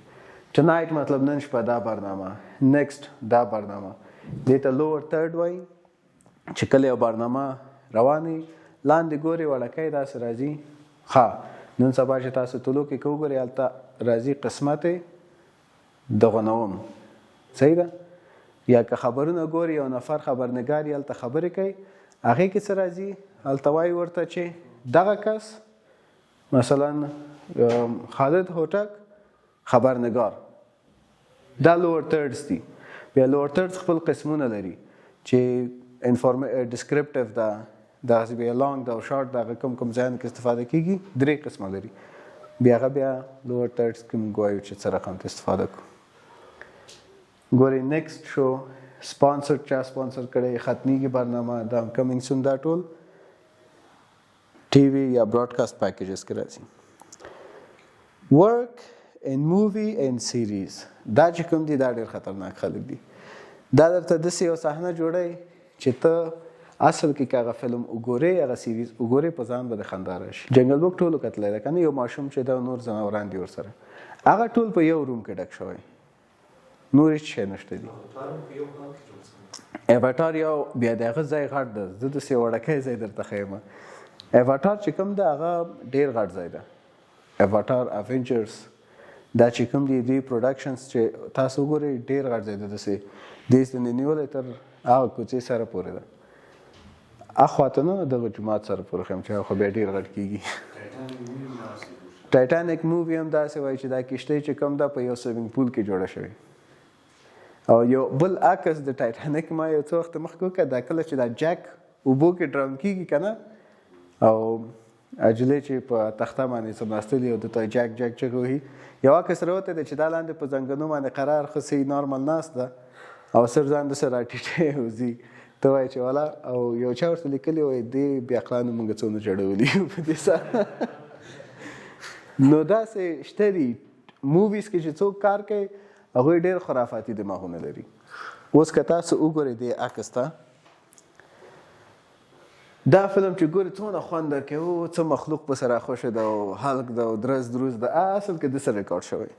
ټنایټ مطلب نن شپه دا برنامه نیکسټ دا برنامه دې ته لوور تھرډ وایي چې کله یو برنامه رواني لاندې ګوري وړکی داسې راځي ښه نن سبا چې تاسو طلوع کې که وګورئ هلته راځي قسمت دغه نوم صحیح ده یا که خبرونه ګوري یو نفر خبرنګار یې هلته خبرې کوي هغې کې څه راځي هلته وایي ورته چې دغه کس مثلا خالد هوټک خبرنګار دا لوور تھرډز دي بیا لوور تھرډز خپل قسمونه لري چې ډسکرپټیو ده دغسې بیا لانګ ده او شارټ ده هغه کوم ځایانو کې استفاده کیږي 3 قسمه لري بیا هغه بیا لوور تھرډز کې موږ وایو چې څه رقم ته استفاده کړو ګورئ نیکسټ شو سپانسر چا سپانسر کړی ختمیږي برنامه دا کمینګ سون دا ټول ټي وي یا براډکاسټ پیکیجز کې راځي ورک ان مووی ان سیریز دا چې کوم دي دا ډېر خطرناک خلک دي. دا درته داسې یو صحنه جوړی چې ته اصل کې که هغه فلم وګورې هغه سیریز وګورې په ځان به د خندا راشي. جنګل بک ټولو کتلی ده که نه؟ یو ماشوم چې دا نور ځناوران دي ورسره هغه ټول په یو روم کې ډک شوی، نور هېڅ شی نشته دي. ایواتار یو بیا د هغه ځای غټ ده، زه داسې وړکی ځای درته ښیم. ایواتار چې کوم ده هغه ډېر غټ ځای ده. ایواتار اونجرز دا چې کوم دي دوی پروډکشنز چې تاسو وګورئ ډېر غټ ځای ده، داسې دې نه نیولی تر هغه کوڅې سره پورې ده. اخواته نه دغه جومات سره پورې ښیم چې هغه خو بیا ډېر غټ کېږي. ټایټانیک مووي هم داسې وایي چې دا کښتۍ چې کوم ده په یو سویمینګ پول کې جوړه شوې. او یو بل عکس د ټایټانیک ما یو څه وخت مخکې وکړه، دا کله چې دا جک اوبو کې ډرم کېږي که نه، او اجلې چې په تخته باندې څملاستلي او دته جک جک چغې وهي، یو عکس راوتی دی چې دا لاندې په زنګنو باندې قرار ښه صحیح نارمل ناست ده او سر ځان داسې راټیټی وځي. ته وایې چې والا، او یو چا ورته لیکلي وایي دې بې عقلانو مونږ څونه چړولي په دې سره. نو داسې شته دي موویز کې چې څوک کار کوي هغوی ډېر خرافاتي دماغونه لري. اوس که تاسو وګورئ دې عکس ته، دا فلم چې ګورې څونه خوند درکوي، او څه مخلوق پسې راخوشې ده او هلک ده او درز دروز ده، اصل کې داسې ریکارډ شوی.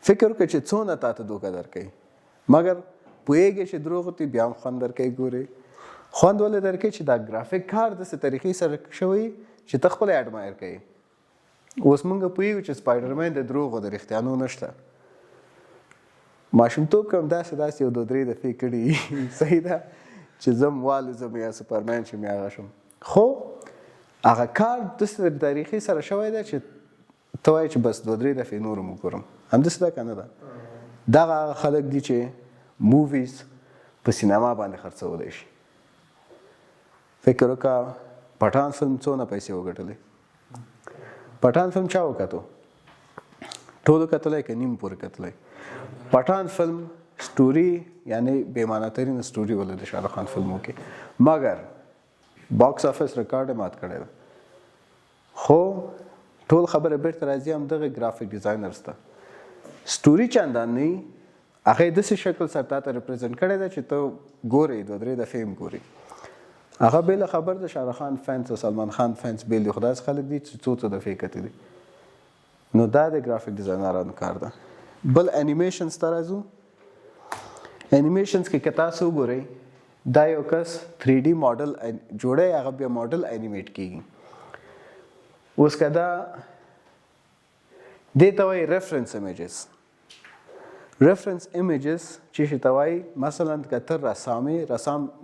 فکر وکړه چې څونه تاته دوکه درکوي، مګر پوهېږې چې دروغ دي بیا هم خوند درکوي. ګورې خوند ولې درکوي چې دا ګرافیک کار داسې طریقې سره شوی چې ته خپله اډمایر کوي. اوس موږ پوهېږو چې سپایډرمین د دروغو د رښتیانو نشته. ماشومتوب کې هم داسې یو دوه درې دفعې کړي صحیح ده چې زه هم والوځم یا سپرمین شم یا هغه شم، خو هغه کار داسې طریقې سره شوی دی چې ته وایې چې بس دوه درې دفعې نور هم وګورم. همداسې ده که نه ده؟ دغه هغه خلک دي چې موویز په سینما باندې خرڅولی شي. فکر وکړه پټان فلم څونه پیسې وګټلې؟ پټان فلم چا وکتو؟ ټولو کتلی که نیم پورې کتلی؟ پټان فلم سټوري یعنی بېمعنه ترین سټوري ولې د شاهرخ خان فلمو کې، مګر باکس افیس ریکارډ یې مات کړی ده. خو ټول خبره بیرته راځي همدغه ګرافیک ډیزاینرز ته. سټوري چندان نه وي، هغه یې داسې شکل سره تا ته ریپرزنټ کړی ده چې ته ګورې دوه درې دفعې هم ګورې. هغه بېله خبر د شاهرخ خان فینس او سلمان خان فینس بېل دي، خو داسې خلک دي چې څو دفعې کتلي. نو دا د ګرافیک ډیزاینرانو کار ده. بل انیمیشنز ته راځو. انیمیشنز کې که تاسو وګورئ دا یو کس 3D ماډل جوړی، هغه بیا ماډل انیمیټ کېږي. اوس که دا دې ته وایي ریفرنس ایمیجز. ریفرنس ایمیجز چې شي ته وایي مثلا که ته رسام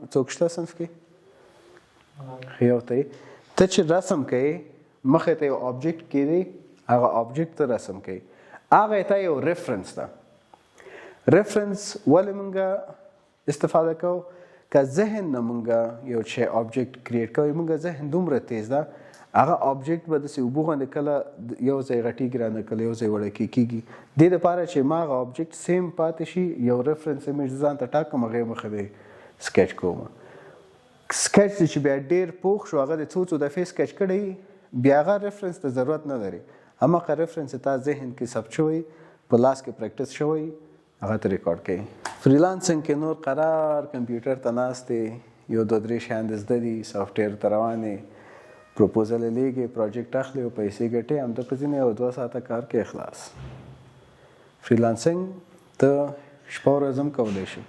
څوک شته صنف کې یو ته چې رسم کوي مخې ته یو آبجیکټ کېږي، هغه آبجیکټ ته رسم کوي، هغه ته یو ریفرنس ده. ریفرنس ولې موږ استفاده کوو؟ که ذهن نه موږ یو شی آبجیکټ کریټ کوي، موږ ذهن دومره تیز ده هغه آبجیکټ به داسې اوبو باندې کله یو ځای غټېږي رانه کله یو ځای وړکی کېږي. دې دپاره چې ما هغه آبجیکټ سیم پاتې شي یو ریفرنس ایمیج ځان ته ټاکم، هغې مخې دی سکیچ کوم. سکیچ چې بیا ډېر پوخ شو هغه د څو دفعې سکیچ کړی بیا هغه ریفرنس ته ضرورت نه لري. هماغه ریفرنس تا ذهن کې ثبت شوی، په لاس کې پریکټس شوی، هغه ته ریکارډ کوي. فریلانسنګ کې نور قرار کمپیوټر ته ناست دی، یو دوه درې شیان د زده دي، سافټویر ته روان دی، پروپوزل یې لیږي، پروجیکټ اخلي او پیسې ګټي، همدغه ځینې یو 2 ساعته کار کې اخلاص. فریلانسنګ ته شپه ورځ هم کولی شي،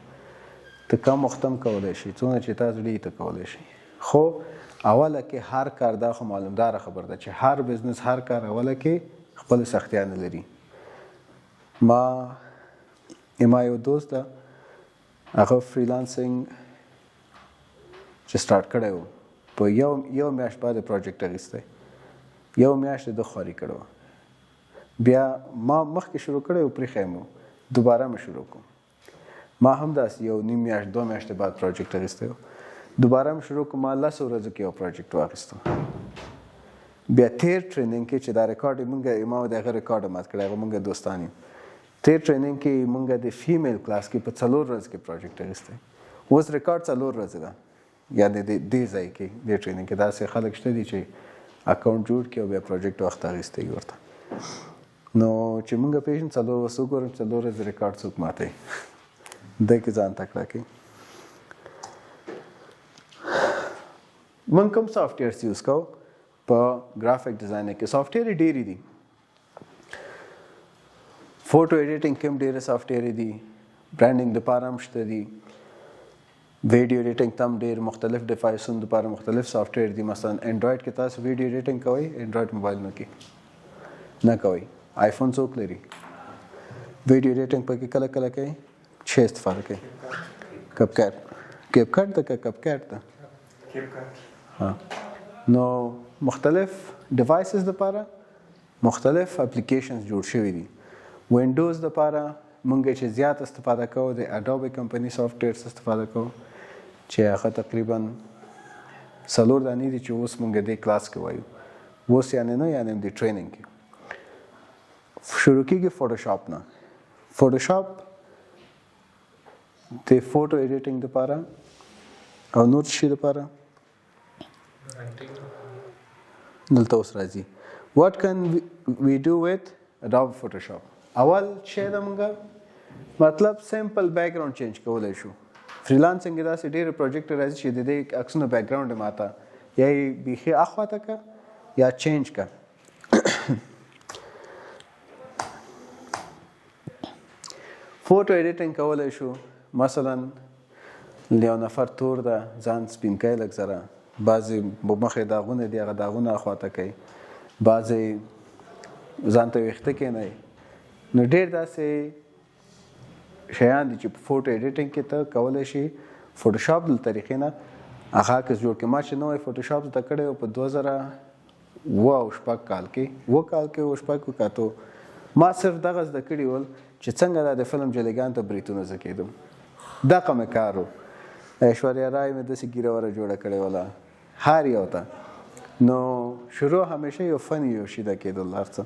ته کم وخت هم کولی شي، څونه چې تا زړه ته کولی شي. خو اوله کې هر کار دا خو معلومداره خبر ده چې هر بزنس هر کار اوله کې خپل سختیانه لري. ما یو دوست ده هغه فریلانسنګ چې سټارټ کړی و په یو میاشت بعد پروجیکټ اخیستی، یو میاشت د خواري کړی وه. بیا ما مخکې شروع کړی و پرېښی مو، دوباره مې شروع کوم. ما هم داسې یو نیم میاشت 2 میاشتې بعد پروجیکټ اخیستی و، دوباره مې شروع کوم. ما 10 ورځو کې یو پروجیکټ واخیستو. بیا تیر ټریننګ کې چې دا ریکارډ یې مونږ ما د هغه ریکارډ مات کړی، هغه مونږ دوستان یو. تیر ټریننګ کې مونږ د فیمیل کلاس کې په 4 ورځو کې پروجیکټ اخیستی. اوس ریکارډ 4 ورځې ده، یعنې دې ځای کې دې ټریننګ کې داسې خلک شته دي چې اکاونټ جوړ کړي او بیا پروجیکټ وخت اخیستی ورته. نو چې مونږ پیژنو څلور ورځې وګورم څلور ورځې ریکارډ څوک ماتوي دی کې ځان تکړه کوي. مونږ کوم سافټویرز یوز کوو په ګرافیک ډیزاین کې؟ سافټویر ډېرې دي. فوټو ایډیټینګ کې هم ډېرې سافټویر دي، برانډینګ دپاره هم شته دي، ویډیو ایډیټینګ ته هم ډېر مختلف ډیوایسونو دپاره مختلف سافټویر دي. مثلا انډرایډ کې تاسو ویډیو ایډیټینګ کوئ، انډرایډ موبایلونو کې نه کوئ. آیفون څوک لري؟ ویډیو ایډیټینګ پکې کله کله کوي، څه استفاده کوي؟ کپ کټ ته که کپ کټ ته؟ ها. نو مختلف ډیوایسز دپاره مختلف اپلیکیشنز جوړ شوي دي. وینډوز دپاره مونږ چې زیات استفاده کوو د اډوبې کمپني سافټویرز استفاده کوو چې هغه تقریبا 4 دانې دي چې اوس مونږ دې کلاس کې وایو. اوس یعنې نه یعنې د ټریننګ کې شروع کېږي فوټوشاپ نه. فوټوشاپ د فوټو ایډیټینګ دپاره او نور شي دپاره دلته اوس راځي. واټ کین وی ډو ویت اډوب فوټوشاپ؟ اول شی د مونږ مطلب سمپل بیک ګراوند چینج کولی شو. فریلانسنګ کې داسې ډېر پروجیکټ راځي چې د دې عکسونو بیک ګراوند یې ماته یا یې بیخي اخواته که یا چینج که. فوټو ایډیټینګ کولی شو. مثلا یو نفر تور ده ځان سپین کوي لږ ذره، بعضې مخې داغونه دي هغه داغونه اخواته کوي، بعضې ځان ته ویښته کښېنوي. نو ډېر داسې شیان دي چې په فوټو ایډیټینګ کې ته کولی شي فوټوشاپ د طریقې نه هغه عکس جوړ کړي. ما چې نوی فوټوشاپ زده کړی و په 2007 او 8 کال کې ما صرف دغه زده کړي ول چې څنګه دا د فلم جلیګان ته بریتونه زه کېدم. دغه مې کار و. ایشوریا رای مې داسې ګیره وره جوړه کړې وله هر یو ته. نو شروع همیشه یو فن یو شي ده کېدل هر څه.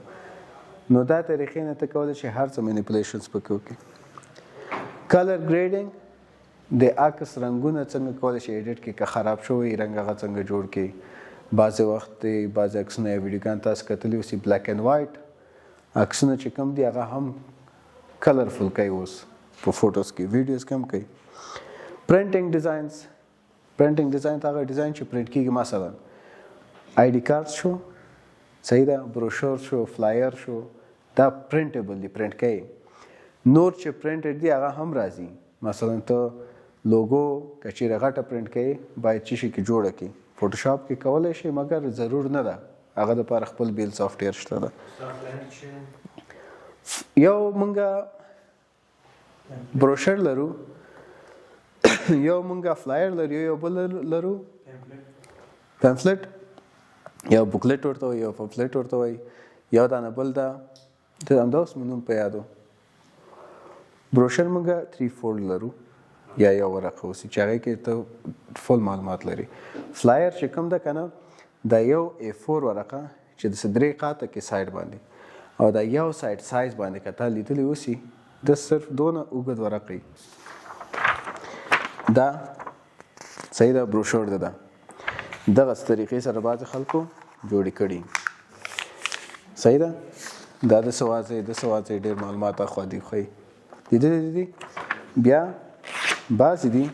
نو دا طریقې نه ته کولی شي هر څه منیپولیشنز پکې وکړي. کلر ګریډینګ د عکس رنګونه څنګه کولی شي ایډیټ کړي، که خراب شوی رنګ هغه څنګه جوړ کړي. بعضې وخت بعضې عکسونه یا ویډیوګان تاسو کتلي اوسي بلیک اینډ وایټ عکسونه چې کوم دي هغه هم کلرفل کوي اوس په فوټوز کې، ویډیوز کې هم کوي. پرنټینګ ډیزاینز هغه ډیزاین چې پرنټ کېږي. مثلا آی ډي کارت شو، صحیح ده، بروشور شو، فلایر شو، دا پرنټیبل دي، پرنټ کوي. نور چې پرنټډ دي هغه هم راځي. مثلا ته لوګو که چیرې غټه پرنټ کوي باید چې شي کې جوړه کړي. فوټوشاپ کې کولی شي مګر ضرور نه ده، هغه دپاره خپل بیل سافټویر شته ده. یو مونږه بروشر لرو، یو مونږه فلایر لرو، یو بل لرو پمفلټ، یو بوکلیټ ورته وایي، یو پمفلټ ورته وایي، یو دانه بل ده د همدا اوس مې نوم په یادو. بروشر مونږه 3 فولډ لرو یا یو ورقه اوسي چې هغې کې ته فل معلومات لري. فلایر چې کوم ده که نه دا یو A4 ورقه چې د 3 قاته کې سایډ باندې او دا یو سایډ سایز باندې که تا لیدلی اوسي د صرف دونه اوږد ورقه دا صحیح ده بروشور ده. دغه طریقې سره بعضې خلکو جوړې کړي. صحیح ده. دا د سوازې ډېر معلومات اخوا دي ښایي لیدلی دي. بیا بعضې دي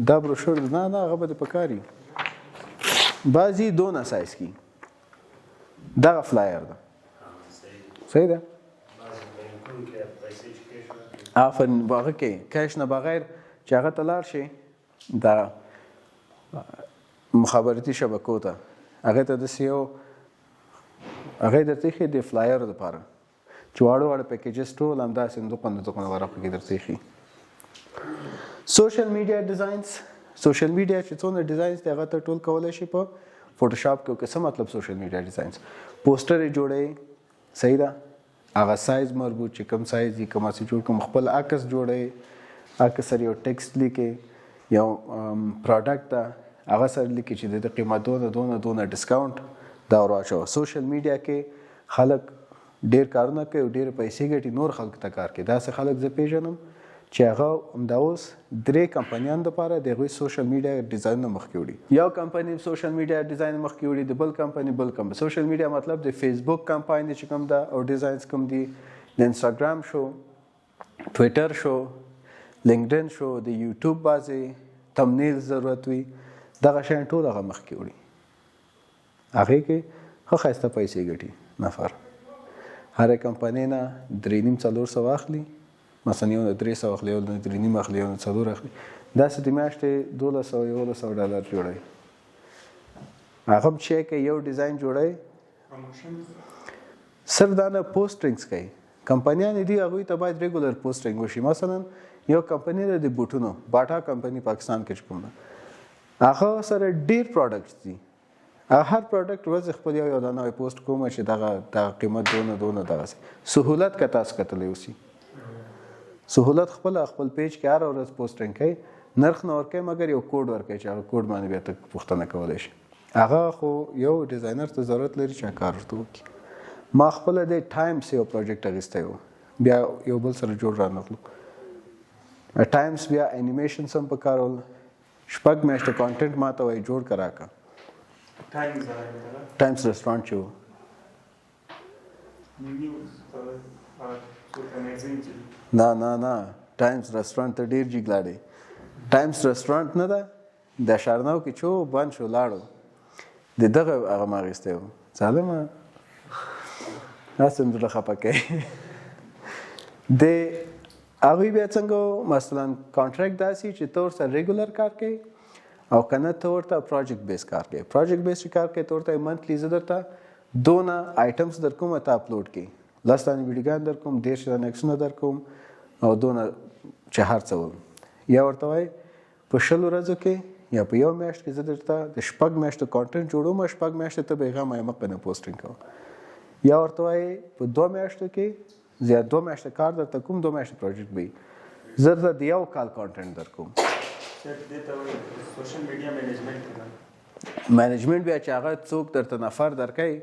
دا بروشور نه هغه به دې په کار وي. بعضې دونه سایز کې دغه فلایر ده. صحیح ده. آفرین هغه کې کیش نه بغیر چې هغه ته لاړ شي دا مخابرتي شبکو ته هغې ته داسې یو هغې درته ایښي د فلایرو دپاره چې واړه پیکیجز ټول همداسې دوقونه ورقو کې درته ایښي. سوشل میډیا ډیزاینز چې څونه ډیزاینز دی هغه ته ټول کولی شي په فوټوشاپ کې. که څه مطلب سوشل میډیا ډیزاینز؟ پوسټر یې جوړوي، صحیح ده، هغه سایز مربوط چې کوم سایز یې کوم هسې جوړ کوم خپل عکس جوړوي، عکس سره یو ټیکسټ لیکي، یو پروډکټ ده هغه سره لیکي چې د قیمت دونه ډسکاونټ دا ور واچوه. سوشل میډیا کې خلک ډېر کارونه کوي او ډېرې پیسې ګټي، نور خلکو ته کار کوي. داسې خلک زه پیژنم چې هغه همدا اوس 3 کمپنیانو دپاره د هغوی سوشل میډیا ډیزاینونه مخکې وړي. یو کمپنی سوشل میډیا ډیزاین مخکې وړي، د بل کمپنی سوشل میډیا مطلب د فیسبوک کمپاین دی چې کوم ده او ډیزاینز کوم دي، د انسټاګرام شو، ټویټر شو، لینکډین شو، د یوټیوب بعضې تمنیل ضرورت وي، دغه شیان ټول هغه مخکې وړي. هغې کې ښه ښایسته پیسې ګټي نفر. هره کمپنۍ نه 3.5-400 اخلي، مثلا یو نه 300 اخلي، یو نه 3.5 اخلي، یو نه 4 اخلي، داسې د میاشتې $1200-1100 جوړوي. هغه هم چې کوي یو ډیزاین جوړوي، صرف دا نه پوسټینګز کوي. کمپنیانې دي هغوی ته باید ریګولر پوسټینګ وشي. مثلا یو کمپنی ده د بوټونو، باټا کمپنی پاکستان کې چې کوم ده، هغه سره ډېر پروډکټس دي. هر پروډکټ ورځ خپل یو دانه پوسټ کوم چې دغه قیمت دونه دغسې سهولت که تاسو کتلی اوسي، سهولت خپل پیج کې هر ورځ پوسټینګ کوي، نرخ نه ورکوي مګر یو کوډ ورکوي چې هغه کوډ باندې بیا ته پوښتنه کولی شي. هغه خو یو ډیزاینر ته ضرورت لري چې کار ورته وکړي. ما خپله د ټایمس یو پروجیکټ اخیستی و، بیا یو بل سره جوړ رانغلو. ټایمس بیا انیمیشنز هم په کار ول، 6 میاشتې کانټینټ ما ته وایي جوړ که راکړه. ټایمز رستورانټ چې و نه ټایمز رستورانټ ته ډېر جګ لاړې. ټایمز رستورانټ نه ده، د شارناو کې چې بند شو لاړو، د دغه هغه ما اخیستی و. ظالمه هسې زړه خفه کوي. د هغوی بیا څنګه مثلا کانټریکټ داسې چې ته ورسره ریګولر کار کوي او که نه ته ورته پروجیکټ بیس کار کوي. پروجیکټ بیس چې کار کوي ته ورته منتلی زه درته 2 آیټمز در کوم ته اپلوډ کړي، 10 دانې ویډیوګان در کوم، 10 دانې عکسونه در کوم او 2 چې هر څه وم. یا ورته وایي په 20 ورځو کې یا په یو میاشت کې زه درته د 6 میاشتو کانټینټ جوړوم، 6 میاشتې ته بېغمه یم په نه پوسټینګ کوم. یا ورته وایي په 2 میاشتو کې زه 2 میاشتې کار درته کوم، 2 میاشتې پروجیکټ به وي، زه درته د 1 کال کانټینټ در کوم. سوشل میډیا مینجمنټ بیا چې هغه څوک درته نفر درکوي،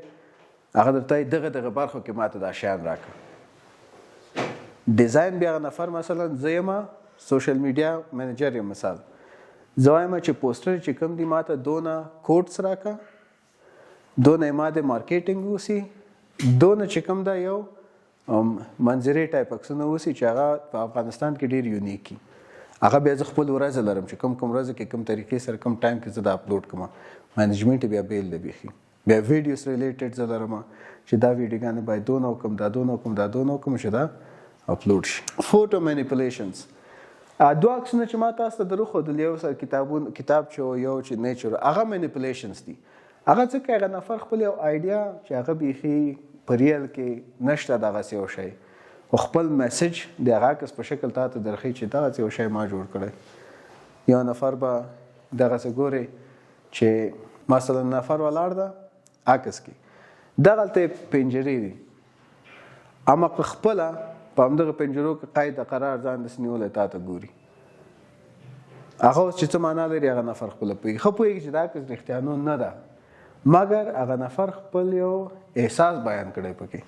هغه درته دغه برخو کې ماته دا شیان راکړه. ډیزاین بیا هغه نفر، مثلا زه یم سوشل میډیا منیجر یم، مثال زه وایم چې پوسټر چې کوم دي ماته 2 کوډس راکړه، 2 ما د مارکیټینګ اوسي، 2 چې کوم دا یو منظرې ټایپ عکسونه اوسي چې هغه په افغانستان کې ډېر یونیک وي. هغه بیا زه خپل ورځ لرم چې کوم ورځ کې کوم طریقې سره کوم ټایم کې زه دا اپلوډ کوم. مینجمنټ بیا بیل دی بیخي. بیا ویډیوز ریلیټډ زه لرم چې دا ویډیوګانې باید 2 وکړم، دا 2 وکړم، دا 2 وکړم چې دا اپلوډ شي. فوټو مینیپولیشنز، 2 عکسونه چې ما تاسو ته درښودل، یو سره کتاب چې یو چې نیچر، هغه مینیپولیشنز دي. هغه ځکه هغه نفر خپل یو آیډیا چې هغه بیخي په ریل کې نشته دغسې یو شی، او خپل میسج د هغه عکس په شکل تا ته درښیي چې دغسې یو شی ما جوړ کړی. یو نفر به دغسې ګورې چې مثلا نفر ولاړ ده عکس کې، دغلته پنجرې دي، اما په خپله په همدغه پنجرو کې قید قرار ځان داسې نیولی تا ته ګوري. هغه اوس چې څه معنا لري هغه نفر خپله پوهېږي، ښه پوهېږي چې دا عکس رښتیانو نه ده، مګر هغه نفر خپل یو احساس بیان کړی پکې.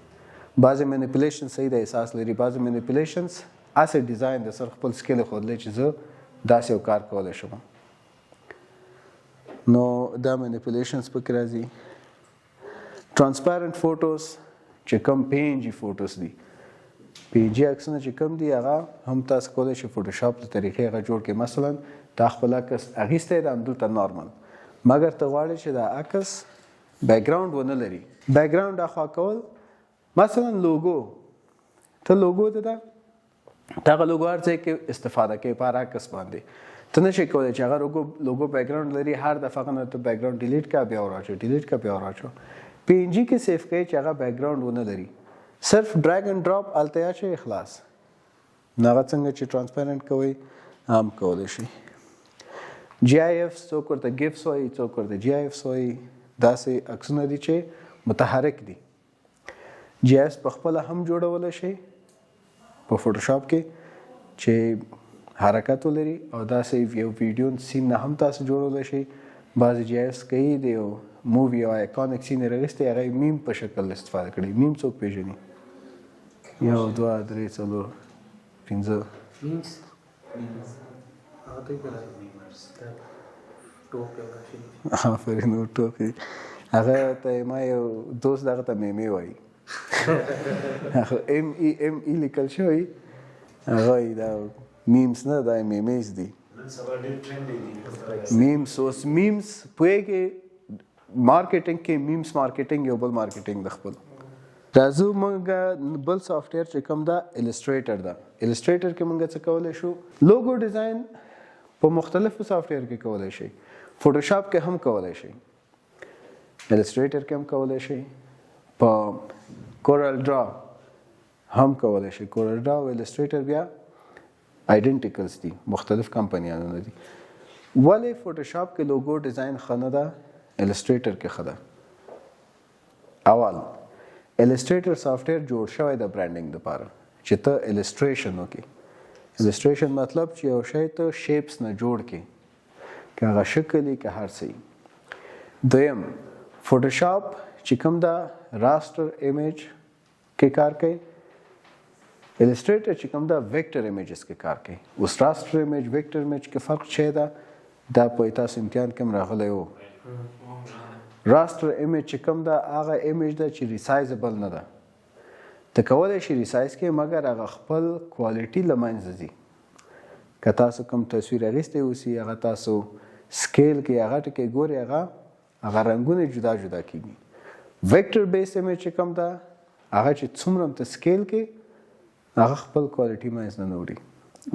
بعضې مینیپولیشن صحیح د احساس لري، بعضې مینیپولیشنز هسې ډیزاین د سر خپل سکیل یې ښودلی چې زه داسې یو کار کولی شم. نو دا مینیپولیشنز پکې راځي. ټرانسپیرنټ فوټوز چې کوم PNG فوټوز دي، PNG عکسونه چې کوم دي هغه هم تاسو کولی شئ فوټوشاپ د طریقې هغه جوړ کړئ. مثلا تا خپل عکس اخیستی دی همدلته نارمل، مګر ته غواړې چې دا عکس بیکګراوند ونه لري. بیکګراوند اخوا کول، مثلا لوګو، ته لوګو ده دغه لوګو هر ځای کې استفاده کوي په هر عکس باندې، ته نشئ کولی چې هغه لوګو بیکګراوند لري، هر دفعه نه ته بیکګراوند ډیلیټ کا بیا وراچو، ډیلیټ کا بیا وراچو. PNG کې سیف کوي چې هغه بیکګراوند ونه لري، صرف ډریګ اینډ ډراپ هلته یا چې اخلاص. نو هغه څنګه چې ټرانسپیرنټ کوئ هم کولی شئ. GIF څوک ورته ګیفس وایي، څوک ورته GIFs وایي، داسې عکسونه دي چې متحرک دي. GIFs په خپله هم جوړولی شئ په فوټوشاپ کې چې حرکت ولري، او داسې یو ویډیو سین نه هم تاسو جوړولی شئ. بعضې GIFs کوي د یو مووي او ایکانیک سین یې راغوستی، هغه یې میم په شکل استفاده کړی. میم څوک پېژني؟ 1 2 3 4 5 هغه ته یې کړی ټوپ یو راشي آفرین او ټوپې هغه ته ما یو دوست دغه ته میمې وایي هغه ME لیکل شوی هغه وایي دا میمس نه دا میمیز دي نن سبا ډېر ټرینډ دی میمس اوس میمس پوهېږې مارکیټینګ کې میمس مارکیټینګ یو بل مارکیټینګ د خپل راځو موږ بل سافټویر چې کوم دا السټریټر ده السټریټر کې موږ څه کولی شو لوګو ډیزاین په مختلفو سافټویر کې کولی شي فوټوشاپ کې هم کولی شي السټریټر کې هم کولی شي په کورل ډرا هم کولی شي کورل ډرا او السټریټر بیا آیډنټیکلز دي مختلف کمپنیانو نه دي ولې فوټوشاپ کې لوګو ډیزاین ښه نه ده السټریټر کې ښه ده اول السټریټر سافټویر جوړ شوی د برانډینګ لپاره چې ته السټریشن وکړې السټریشن مطلب چې یو شی ته شیپس نه جوړ کړې که هغه شکل یې که هر څه یې دویم فوټوشاپ چې کوم دا راستر ایمیج کې کار کوي السټریټر چې کوم دا ویکټر ایمیجز کې کار کوي اوس راستر ایمیج ویکټر ایمیج کې فرق شی ده دا په تاسو امتحان کې هم راغلی و راستر ایمیج چې کوم دا هغه ایمیج ده چې ریسایزبل نه ده ته کولی شي ریسایز کې مګر هغه خپل کوالټي له منځه ځي که تاسو کوم تصویر اخیستی اوسي هغه تاسو سکیل کې هغه ټکې ګوري هغه رنګونه جدا جدا کېږي ویکټر بیس ایمیج چې کوم ده هغه چې څومره هم ته سکیل کې هغه خپل کوالټي منځ نه وړي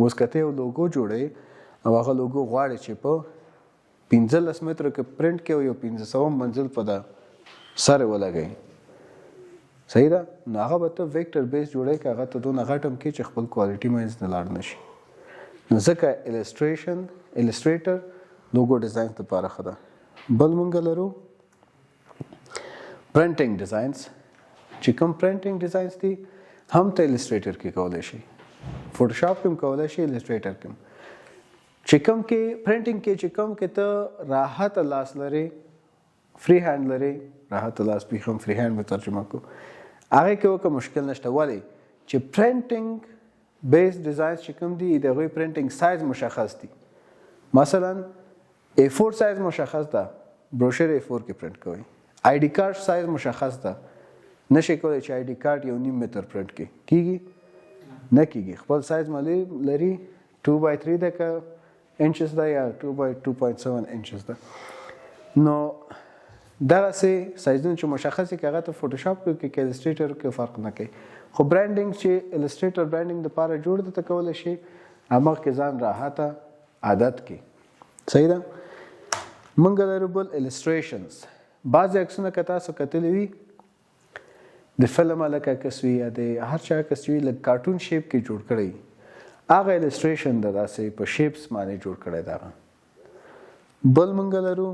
اوس که ته یو لوګو جوړوې او هغه لوګو غواړې چې په 15 مترو کې پرنټ کې یو 500 منزل په دا سر ولګوي صحیح ده نو هغه به ته ویکټر بیس جوړوې که هغه ته دونه غټ هم کې چې خپل کوالټي منځ نه لاړ نه شي نو ځکه السټریټر لوګو ډیزاین لپاره ښه ده بل مونږ لرو پرنټینګ ډیزاینز چې کوم پرنټینګ ډیزاینز دي هم ته السټریټر کې کولی شي فوټوشاپ کې هم کولی شي السټریټر کې هم چې کوم کې پرنټینګ کې چې کوم کې ته راحت لاس لري فری هینډ لري راحت لاس به هم فری هینډ به ترجمه کو هغه کې وکړه مشکل نشته ولې چې پرنټینګ بیس ډیزاین چې کوم دي د هغوی پرنټینګ سایز مشخص دي مثلا A4 سایز مشخص ده بروشر A4 کې پرنټ کوئ آی ډي کارت سایز مشخص ده نشي کولی چې آی ډي کارت 1.5 متر پرنټ کیږي نه کیږي خپل سایز لري 2x3 ده که انچز ده یا 2x2.7 انچز ده نو دغسې سایزونه چې مشخص دي که هغه ته فوټوشاپ کې که السټریټر کې فرق نه کوي خو برانډینګ چې السټریټر برانډینګ دپاره جوړ ده ته کولی شي همغه کې ځان راحته عادت کې صحیح ده موږ لرو بل السټریشنز بعضې عکسونه که تاسو کتلی وي د فلم هلکه کس وي یا د هر چا کس وي لږ کارټون شیپ کې جوړ کړی هغه السټریشن ده داسې په شیپس باندې جوړ کړی ده بل موږ لرو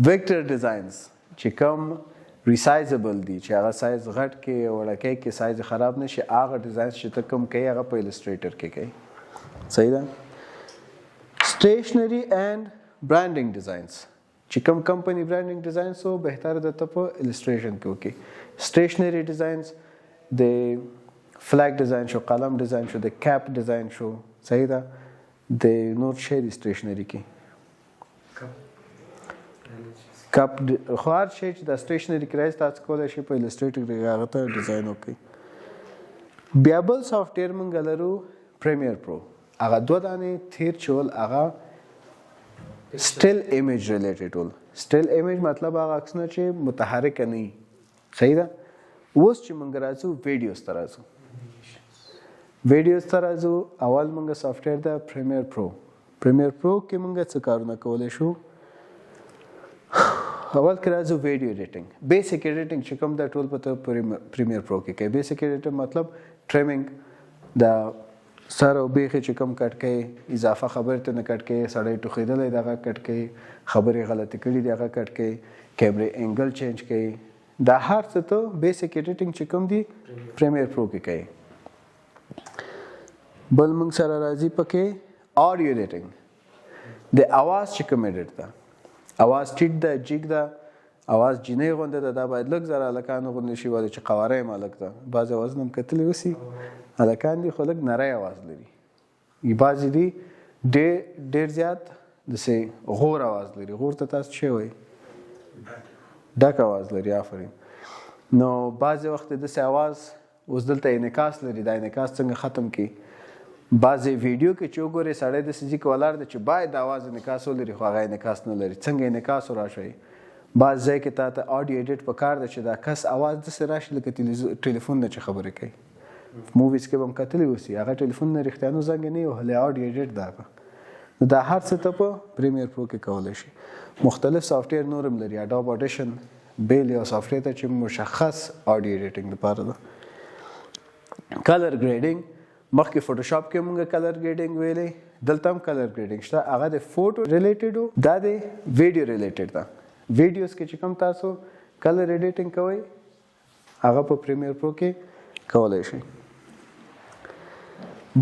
ویکټر ډیزاینز چې کوم ریسایزبل دي چې هغه سایز غټ کې وړکی کې سایز خراب نشي هغه ډیزاینز چې ته کوم کوي هغه په السټریټر کې کوي صحیح ده سټیشنري اینډ برانډینګ ډیزاینز چې کوم کمپنی برانډینګ ډیزاینز هو بهتره ده ته په السټریشن کې وکړي سټیشنري ډیزاینز د فلیګ ډیزاین شو قلم ډیزاین شو د کیپ ډیزاین شو صحیح ده د نور شی د سټیشنري کې کپ خو هر شی چې د سټیشنري کې راځي تاسو کولی شئ په السټریټر کې هغه ته ډیزاین وکړئ بیا بل سافټویر موږ لرو پریمیر پرو هغه دوه دانې تیر چول هغه سټیل ایمیج ریلیټډ ول سټیل ایمیج مطلب هغه عکسونه چې متحرک نه وي صحیح ده اوس چې موږ راځو ویډیوز ته راځو اول موږ سافټویر ده پریمیر پرو کې موږ څه کارونه کولی شو اول کې راځو ویډیو ایډیټینګ بیسیک ایډیټینګ چې کوم دا ټول په پریمیر پرو کې کوي بیسیک ایډیټینګ مطلب ټریمینګ دا سر او بیخې چې کوم کټ کوي اضافه خبرې ته نه کټ کوي سړی ټوخېدلی دی هغه کټ کوي خبرې غلطې کړي دي هغه کټ کوي کیمرې انګل چینج کوي دا هر څه ته بیسیک ایډیټینګ چې کوم دي پریمیر پرو کې کوي بل موږ سره راځي پکې آډیو ایډیټینګ د اواز چې کوم ایډیټ ده اواز ټیټ ده جیګ ده اواز جینۍ غونډه ده دا باید لږ زره هلکانو غوندې شي ولې چې قواره یم هلک ده بعضې اوازونه هم کتلي اوسي هلکان دي خو لږ نری اواز لري بعضې دي ډېر زیات داسې غور اواز لري. غور ته تاسو څه وایي؟ ډک اواز لري. آفرین. نو بعضې وخت داسې اواز اوس دلته انعکاس لري. دا انعکاس څنګه ختم کړي؟ بعضې ویډیو کې چې وګورئ سړی داسې ځي کې ولاړ دی چې باید د اواز انعکاس ولري خو هغه انعکاس نه لري. څنګه انعکاس وراشئ؟ بعض ځای کې تا ته آډیو ایډیټ پکار ده چې دا کس اواز داسې راشي لکه ټلیفون نه چې خبرې کوي. موویز کې به هم کتلی اوسي هغه ټلیفون نه رښتیانو زنګ نه یې وهلی، آډیو ایډیټ ده. نو دا هر څه ته په پریمیر پرو کې کولی شي. مختلف سافټویر نور هم لري. اډوب اډیشن بیل یو سافټویر ته چې مشخص آډیو ایډیټینګ لپاره ده. کلر ګریډینګ مخکې فوټوشاپ کې موږ کلر ګریډینګ ویلې، دلته هم کلر ګریډینګ شته. هغه د فوټو ریلیټډ و، دا د ویډیو ریلیټډ ده. ویډیوز کې چې کوم تاسو کلر ایډیټینګ کوئ هغه په پریمیر پرو کې کولی شئ.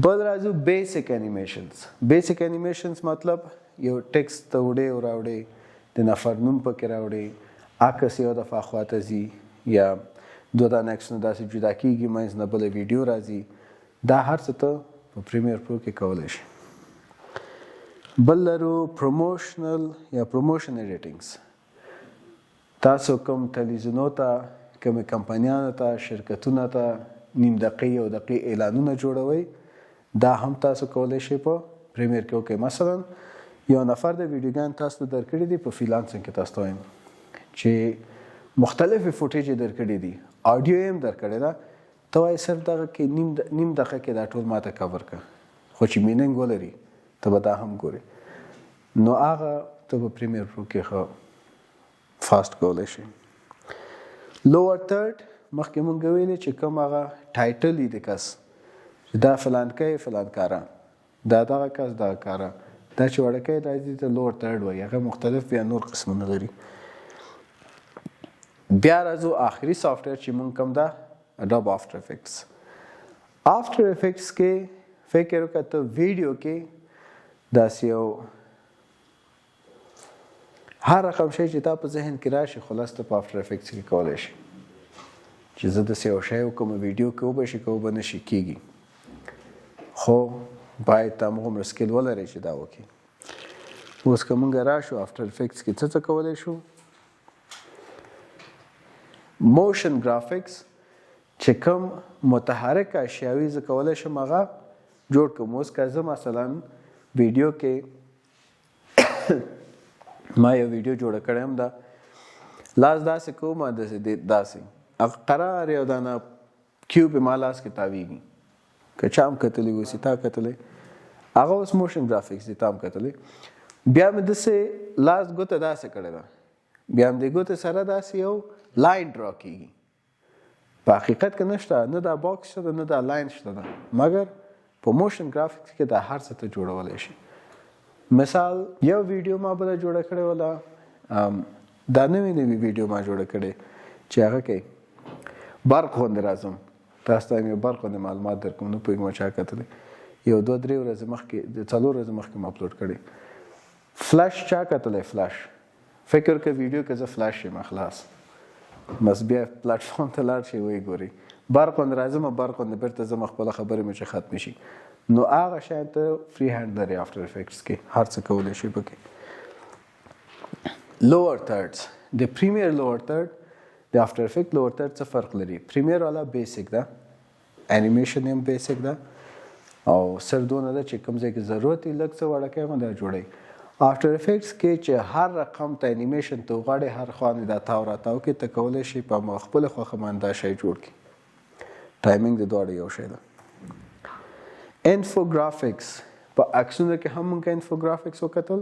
بل راځو بیسک انیمیشنز. بیسک انیمیشنز مطلب یو ټیکسټ ته وړې او راوړې، د نفر نوم پکې راوړې، عکس یو دفعه خواته ځي یا دوه دانه عکسونه داسې جدا کېږي، منځ نه بله ویډیو راځي. دا هر څه ته په پریمیر پرو کې کولی شي. بل لرو پروموشنل یا پروموشن ایډیټینګز. تاسو کوم تلویزیونو ته، کومې کمپنیانو ته، شرکتونو ته نیم دقیقې او دقیقې اعلانونه جوړوئ، دا هم تاسو کولی شئ په پریمیر کې وکړئ. مثلا یو نفر د ویډیوګان تاسو ته درکړي دي په فریلانسنګ کې، تاسو ته وایم چې مختلفې فوټیج یې درکړي دي، آډیو یې هم درکړې ده، ته وایې صرف دغه کې نیم دقیقه کې دا ټول ماته کور کړه، خو چې میننګ ولري ته به دا هم ګورې. نو هغه ته په پریمیر پرو کې ښه فاسټ کولی شي. لوور تھرډ مخکې مونږ ویلې چې کوم هغه ټایټل وي د کس چې دا فلانکی فلانکاره، دا دغه کس دغه کاره، دا چې وړکی راځي ته لوور تھرډ وایي. هغه مختلف بیا نور قسمونه لري. بیا راځو آخري سافټویر چې مونږ کوم ده اډوب آفټر افیکټس. آفټر افیکټس کې فکر وکړه ته ویډیو کې داسې یو هر رقم شی چې تا په ذهن کې راشي خلاص ته په آفټر افیکټس کې کولی شي چې زه داسې یو شی وکړم ویډیو کې وبه شي که وبه نه شي کېږي، خو باید تا همغومره سکیل ولرئ چې دا وکړي. اوس که مونږ راشو آفټر افیکټس کې څه کولی شو؟ موشن ګرافیکس چې کوم متحرک اشیاوي زه کولی شم هغه جوړ کړم. اوس که زه مثلا ویډیو کې ما یو ویډیو جوړه کړې هم ده، لاس داسې کوم داسې قرار یو دانه کیوب ما لاس کې تاویږي، که چا هم کتلی اوسي تا کتلی، هغه اوس موشن ګرافیکس دی، تا هم کتلی. بیا مې داسې لاس ګوته داسې کړې ده، بیا هم دې ګوتې سره داسې یو لاین ډرا کېږي. په حقیقت کې نشته، نه دا باکس شته نه دا لاین شته ده، مګر په موشن ګرافیکس کې دا هر څه ته جوړولی شي. مثال یو ویډیو ما بله جوړه کړې وله، دا نوې ویډیو ما جوړه کړې چې هغه کې برق غوندې راځم، تاسو ته یو برق غوندې معلومات درکوم، نه پوهېږم چا کتلی، یو 2-3 ورځې مخکې 4 ورځې مخکې ما اپلوډ کړې. فلش چا کتلی؟ فلش فکر که ویډیو که زه فلش یم خلاص بس بیا پلیټفارم ته لاړ شي ویې ګورئ، برق غوندې راځم برق غوندې بېرته ځم خپله خبرې مې چې ختمې شي. نو هغه شاید ته فری هینډ لري آفټر افیکټس کې، هر څه کولی شي پکې. لوور تھرډس د پریمیر لوور تھرډ د آفټر افیکټ لوور تھرډ څه فرق لري؟ پریمیر والا بیسک ده، انیمیشن هم بیسک ده او صرف دونه ده چې کوم ځای کې ضرورت وي لږ څه وړکی هم دا جوړوي. آفټر افیکټس کې چې هر رقم ته انیمیشن ته وغواړې هر خواندې دا تاو راتاو کې ته کولی شي په خپله خوښه باندې دا شی جوړ کړي. ټایمینګ د دواړو یو شی ده. انفوګرافکس په عکسونو کې هم مونږ انفوګرافکس وکتل،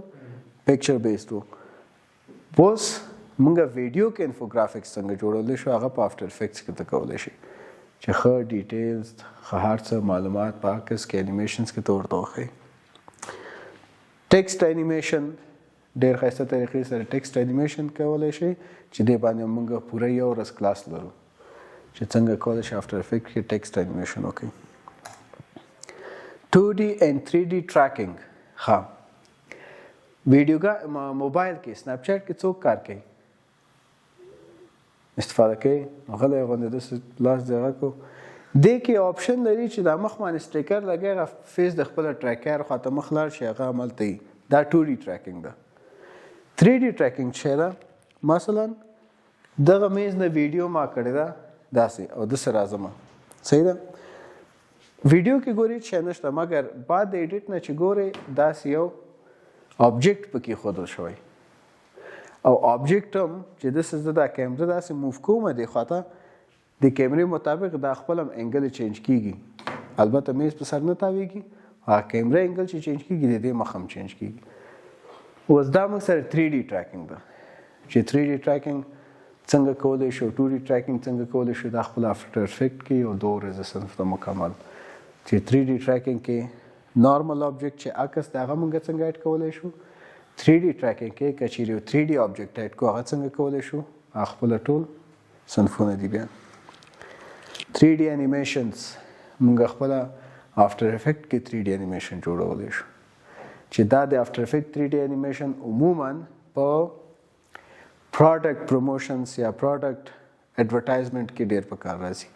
پکچر بیسډ و. اوس مونږ ویډیو کې انفوګرافکس څنګه جوړولی شو هغه په آفټر افیکټس کې ته کولی شي چې ښه ډیټیلز ښه هر څه معلومات په عکس کې انیمیشنز کې ته ورته وښیي. ټیکسټ انیمیشن ډېر ښایسته طریقې سره ټیکسټ انیمیشن کولی شي چې دې باندې مونږ پوره یو ورځ کلاس لرو چې څنګه کولی شي آفټر افیکټ کې ټیکسټ انیمیشن وکړي. 2D and 3D tracking. ها ویډیوګا موبایل کې سناپ چیټ کې څوک کار کوي؟ استفاده کوي غلی غوندې داسې لاس دغه کو دې کې آپشن لري چې د مخ باندې سټیکر لګي هغه فیس د خپل ټریکر خواته مخ لاړ شي هغه عملته وي دا 2D ټریکینګ ده 3D ټریکینګ چې ده مثلا دغه میز نه ویډیو ما کړی ده داسې او د سره راځم صحیح ده ویډیو کې ګوري چې نشته مګر بعد د ایډیټ نه چې ګوري داسې یو آبجیکټ پکې ښودل شوی او آبجیکټ هم چې د کیمرا داسې موو کوم دی خواته د کیمرې مطابق دا خپل هم انګل چینج کیږي البته میز په سر نه تاویږي هغه کیمرا انګل چې چینج کیږي د دې مخ هم چینج کیږي اوس دا موږ سره 3D ټریکینګ ده چې 3D ټریکینګ څنګه کولی شو 2D ټریکینګ څنګه کولی شو دا خپل افټر افیکټ کې او دو ریزسټنس ته مکمل چې 3D ټریکینګ کې نارمل آبجیکټ چې عکس د هغه موږ څنګه اډ کولی شو 3D ټریکینګ کې که چیرې یو 3D آبجیکټ اډ کو هغه څنګه کولی شو هغه خپل ټول صنفونه دي بیا 3D انیمیشنز موږ خپل افټر افیکټ کې 3D انیمیشن جوړولی شو چې دا د افټر افیکټ 3D انیمیشن عموما په پروډکټ پروموشنز یا پروډکټ اډورټایزمنټ کې ډیر په کار راځي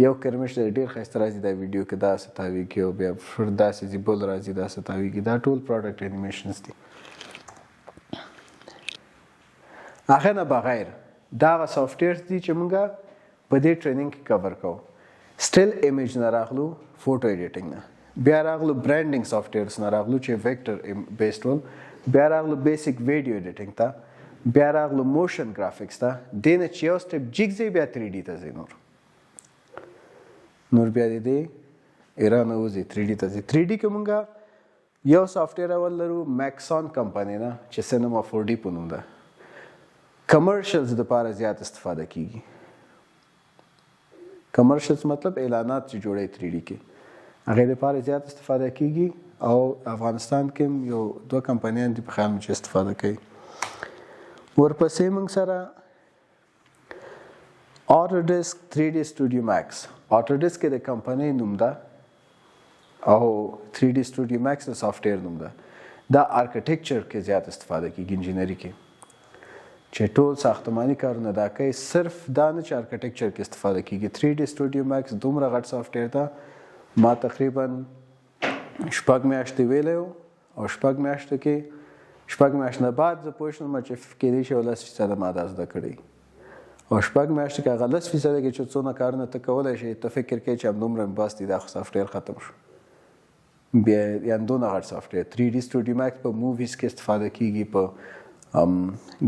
یو کرمش ډیر ښایسته راځي دا ویډیو کې داسې تاویږي او بیا داسې ځي بل راځي داسې تاویږي دا ټول پروډکټ انیمیشنز دي هغه نه بغیر دا هغه سافټویرز دي چې موږ په دې ټریننګ کې کور کوو سټیل ایمیج نه راغلو فوټو ایډیټینګ نه بیا راغلو برانډینګ سافټویرز نه راغلو چې ویکټر بیسډ ول بیا راغلو بیسیک ویډیو ایډیټینګ ته بیا راغلو موشن ګرافیکس ته دې نه چې یو سټپ جګ ځي بیا 3D ته ځي نور بیا دې ایران وځي 3D ته ځي 3D کې مونږ یو سافټویر اول لرو میکسون کمپنی نه چې سینما 4D په نوم ده کمرشلز د لپاره زیات استفاده کیږي کمرشلز مطلب اعلانات چې جوړي 3D کې هغه لپاره زیات استفاده کیږي او افغانستان کې یو دوه کمپنیان دي په خیال مې چې استفاده کوي ورپسې موږ سره Autodesk 3D Studio Max Autodesk کې د کمپنۍ نوم ده او 3D Studio Max د سافټویر نوم ده دا آرکیټیکچر کې زیات استفاده کیږي انجینری کې چې ټول ساختماني کارونه دا کوي صرف دا نه چې آرکیټیکچر کې استفاده کیږي 3D Studio Max دومره غټ سافټویر ده ما تقریبا 6 میاشتې ویلو او 6 میاشتو کې 6 میاشتې نه بعد زه پوه شوم چې کېدای شي 10% ما دا زده کړی او 6 میاشتې کې هغه 10% کې چې څونه کارونه ته کولی شي ته فکر کوي چې همدومره مې بس دی دا خو سافټویر ختم شو بیا یعنې دونه غټ سافټویر 3D Studio Max په موویز کې استفاده کیږي په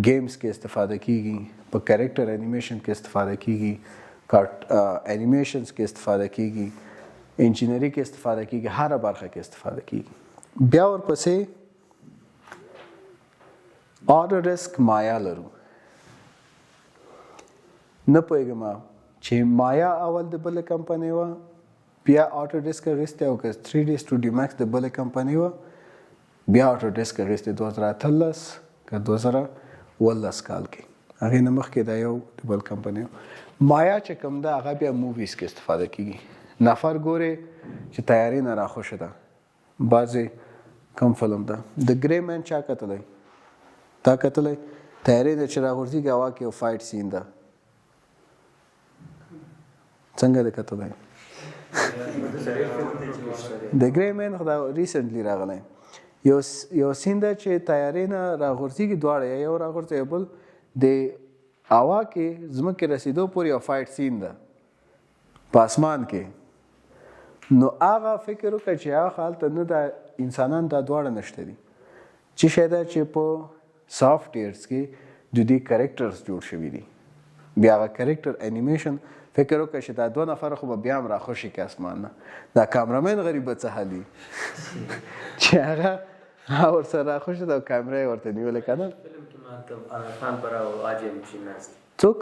گیمز کې استفاده کیږي په کریکټر انیمیشن کې استفاده کیږي انیمیشنز کې استفاده کیږي انجینری کې استفاده کیږي هر برخه کې استفاده کیږي بیا ورپسې Autodesk مایا لرو نه پوهېږم چې مایا اول د بلې کمپنۍ وه بیا Autodesk اخیستې او که 3D Studio Max د بلې کمپنۍ وه بیا Autodesk اخیستې 2013 که 2017 کال کې هغې نه مخکې دا یو د بل کمپنۍ مایا چې کوم ده هغه بیا موویز کې استفاده کیږي نفر ګورې چې تیاري نه راخوښه ده بعضې کم فلم ده د ګری مین چا کتلی تا کتلی تیاري نه چې راغورځېږي هوا کې یو فایټ سین ده څنګه دې کتلی د ګری مین خو دا ریسنټلی راغلی یو سین ده چې تیاري نه راغورځېږي دواړه یو راغورځي بل د هوا کې ځمکې رسېدو پورې یو فایټ سین ده په اسمان کې نو هغه فکر وکړه چې هغه هلته نه د انسانان دا دواړه نشته دي چې شی ده چې په سافټویرز کې د دې کریکټرز جوړ شوي دي بیا هغه کریکټر انیمیشن فکر وکړه چې دا 2 نفر خو به بیا هم راخوشي کې اسمان نه دا کامرامین غریبه څه حالي چې هغه ورسره راخوشي دا کامرا یې ورته نیولې که نه فلم کې ما ته عامر خان پر او عاجل شي ناست څوک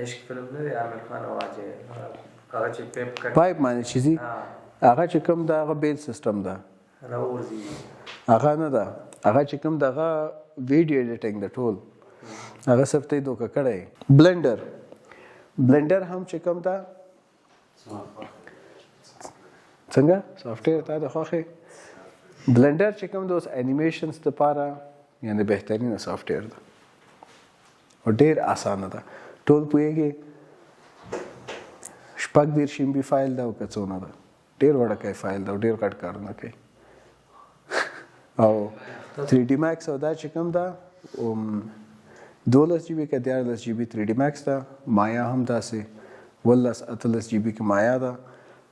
عشق فلم نه دی عامر خان او عاجل هغه چې پیپ کټ پایپ باندې چې ځي هغه چې کوم د هغه بیل سیسټم ده راورځي هغه نه ده هغه چې کوم دغه ویډیو ایډیټینګ د ټول هغه صرف ته یې دوکه کړی بلنډر هم چې کوم ده څنګه سافټویر تا د خوښې بلنډر چې کوم د اوس انیمیشنز دپاره یعنې بهترینه سافټویر ده او ډېر اسانه ده ټول پوهېږي 30 MB فایل دا او که څونه ده ډېر وړوکی فایل ده او ډېر غټ کارونه کوي او 3D Max او دا چې کوم ده 12 GB که 14 GB 3D Max ده مایا هم داسې 18 GB کې مایا ده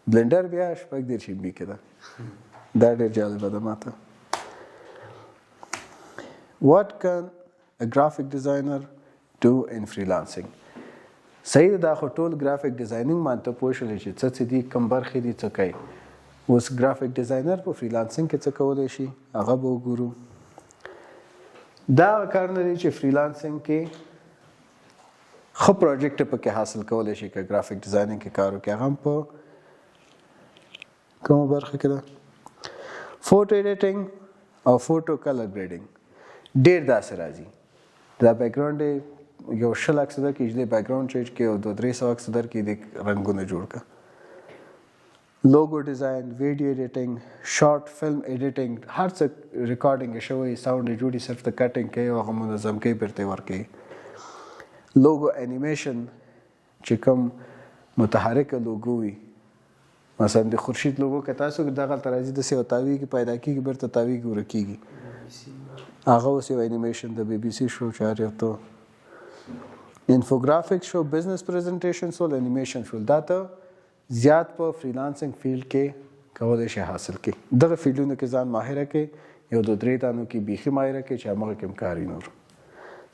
بلنډر بیا 30 MB کې ده دا ډېر جالبه ده ماته What can a graphic designer do in freelancing صحیح دا خو ټول ګرافیک ډیزاینینګ مانته پوه شولې چې څه دي کوم برخې دي څه کوي اوس ګرافیک ډیزاینر په فریلانسینګ کې څه کولی شي هغه به وګورو دا کارونه دي چې فریلانسینګ کې ښه پروجیکټ پکې حاصل کولی شي که ګرافیک ډیزاینینګ کې کار وکړي هغه هم په کومه برخه کې ده فوټو ایډیټینګ او فوټو کلر ګریډینګ ډېر داسې راځي دا بیکګراوند یو 100 عکس در کې اجلی بیکګراوند چینج کې او 200 عکس در کې د رنگونه جوړ کا لوگو ډیزاین ویډیو ایډیټینګ شارټ فلم ایډیټینګ هر څه ریکارډینګ شوی ساوند جوړي صرف د کټینګ کوي او هغه منظم کوي برته ورکوي لوگو انیمیشن چې کوم متحرک لوگو وي مثلا د خورشید لوگو که تاسو دغه ترازی د سیو تاوی کې پیدا کیږي برته تاوی کې ورکیږي هغه اوس یو انیمیشن د BBC شو چاره ته انفوګرافیک شو بزنس پریزنټیشن شو انیمیشن شو دا ته زیات په فریلانسینګ فیلډ کې کولای شي حاصل کړي دغه فیلډونو کې ځان ماهر کړي یو 2-3 دانو کې بیخي ماهر کړي چې هغه کوم کاری نور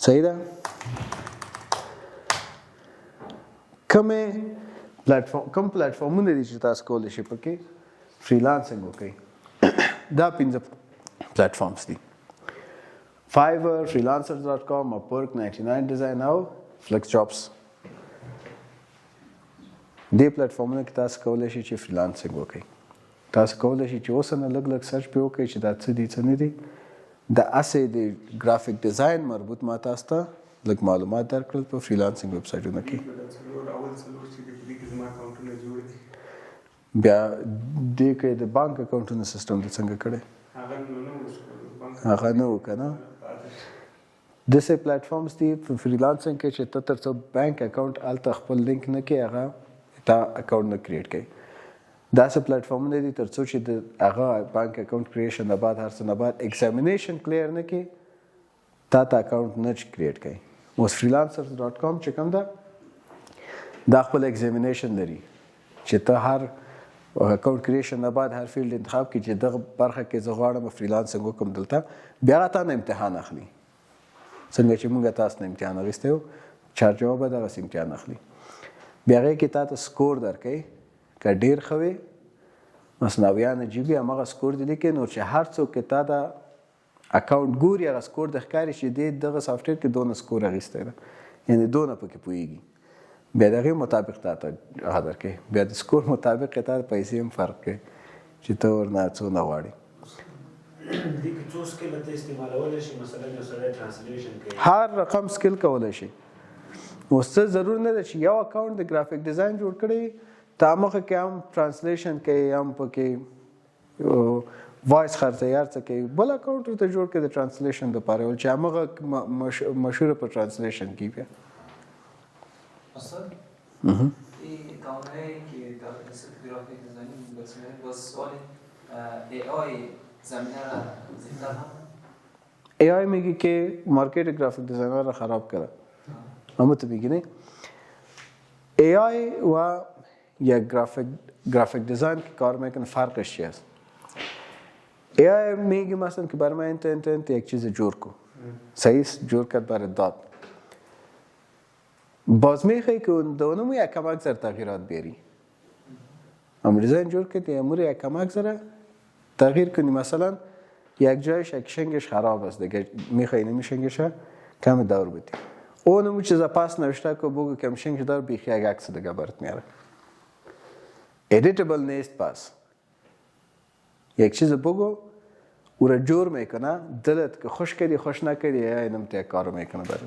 صحیح ده کوم پلیټفارمونه دي چې تاسو کولای شئ پکې فریلانسینګ وکړئ دا 5 پلیټفارمز دي Fiverr, freelancers.com, Upwork, 99 Design او Flex Jobs دې پلیټفارمونو کې تاسو کولای شئ چې فریلانسینګ وکړئ تاسو کولای شئ چې اوس نه لږ سرچ په وکړئ چې دا څه دي څه نه دي د اسې د ګرافیک ډیزاین مربوط ما تاسو ته لږ معلومات درکړل په فریلانسینګ ویب سایټونو کې بیا دې کې د بانک اکاونټونو سیستم د څنګه کړي هغه نه وکنه دسه پلیټفارمز دي په فریلانسینګ کې چې ته تر څو بانک اکاونټ الته خپل لینک نه کې هغه تا اکاونټ نه کریټ کوي داسه پلیټفارمونه دي تر څو چې د هغه بانک اکاونټ کریشن نه بعد هر څه نه بعد ایگزامینیشن کلیر نه کې تا اکاونټ نه کریټ کوي اوس freelancers.com چې کوم ده دا خپل ایگزامینیشن لري چې ته هر اکاونټ کریشن نه بعد هر فیلډ انتخاب کې چې دغه برخه کې زه غواړم فریلانسینګ وکړم دلته بیا تا نه امتحان اخلي څنګه چې موږ تاسو نه امتحان اخیستی یو چار جواب به دغسې امتحان اخلي بیا هغې کې تا ته سکور درکوي که ډېر ښه وي مثلا 90 GB همغه سکور دې لیکي نو چې هر څوک کې تا دا اکاونټ ګوري هغه سکور د ښکاري چې دې دغه سافټویر کې دونه سکور اخیستی ده یعنې دونه پکې پوهېږي بیا د هغې مطابق تا ته هغه درکوي بیا د سکور مطابق یې تا د پیسې هم فرق کوي چې ته ورنه څونه غواړي دې کې څو سکیل ته استعمالولی شي مثلا یو سړی ټرانسلیشن کوي هر رقم سکیل کولی شي اوس څه ضرور نه ده چې یو اکاونټ د ګرافیک ډیزاین جوړ کړی ته همغه کې هم ټرانسلیشن کوي هم پکې وایس خرڅوي هر څه کوي بل اکاونټ ورته جوړ کړي د ټرانسلیشن دپاره چې همغه مشهوره په ټرانسلیشن کې بیا Asıl دانه که داخل ست گرافیک دیزاینینگ بسیاری باز سوال AI زمینه را زیادتر هم AI میگه که مارکت گرافیک دیزاینر را خراب کرده اما تو میگی نه AI و یک گرافیک دیزاین که کار میکنه فرقش چی است AI میگه مثلا که برای من انت یک چیز جور کو صحیح جور کرد برای داد باز میخوای که اونمو یک کم اکثر تغییرات بیاری اما دیزاین جور کرد امور یک کم اکثر تغییر کنی مثلا یک جایش یک شنگش خراب است دیگه میخوای نمی شنگش کم دور بدی اونمو چیزا پاس نوشته که بگو کم شنگش دار بیخی یک عکس دیگه برات میاره ادیتبل نیست پس یک چیز بگو او را جور میکنه دلت که خوش کردی خوش نکردی یا اینم تا کارو میکنه برات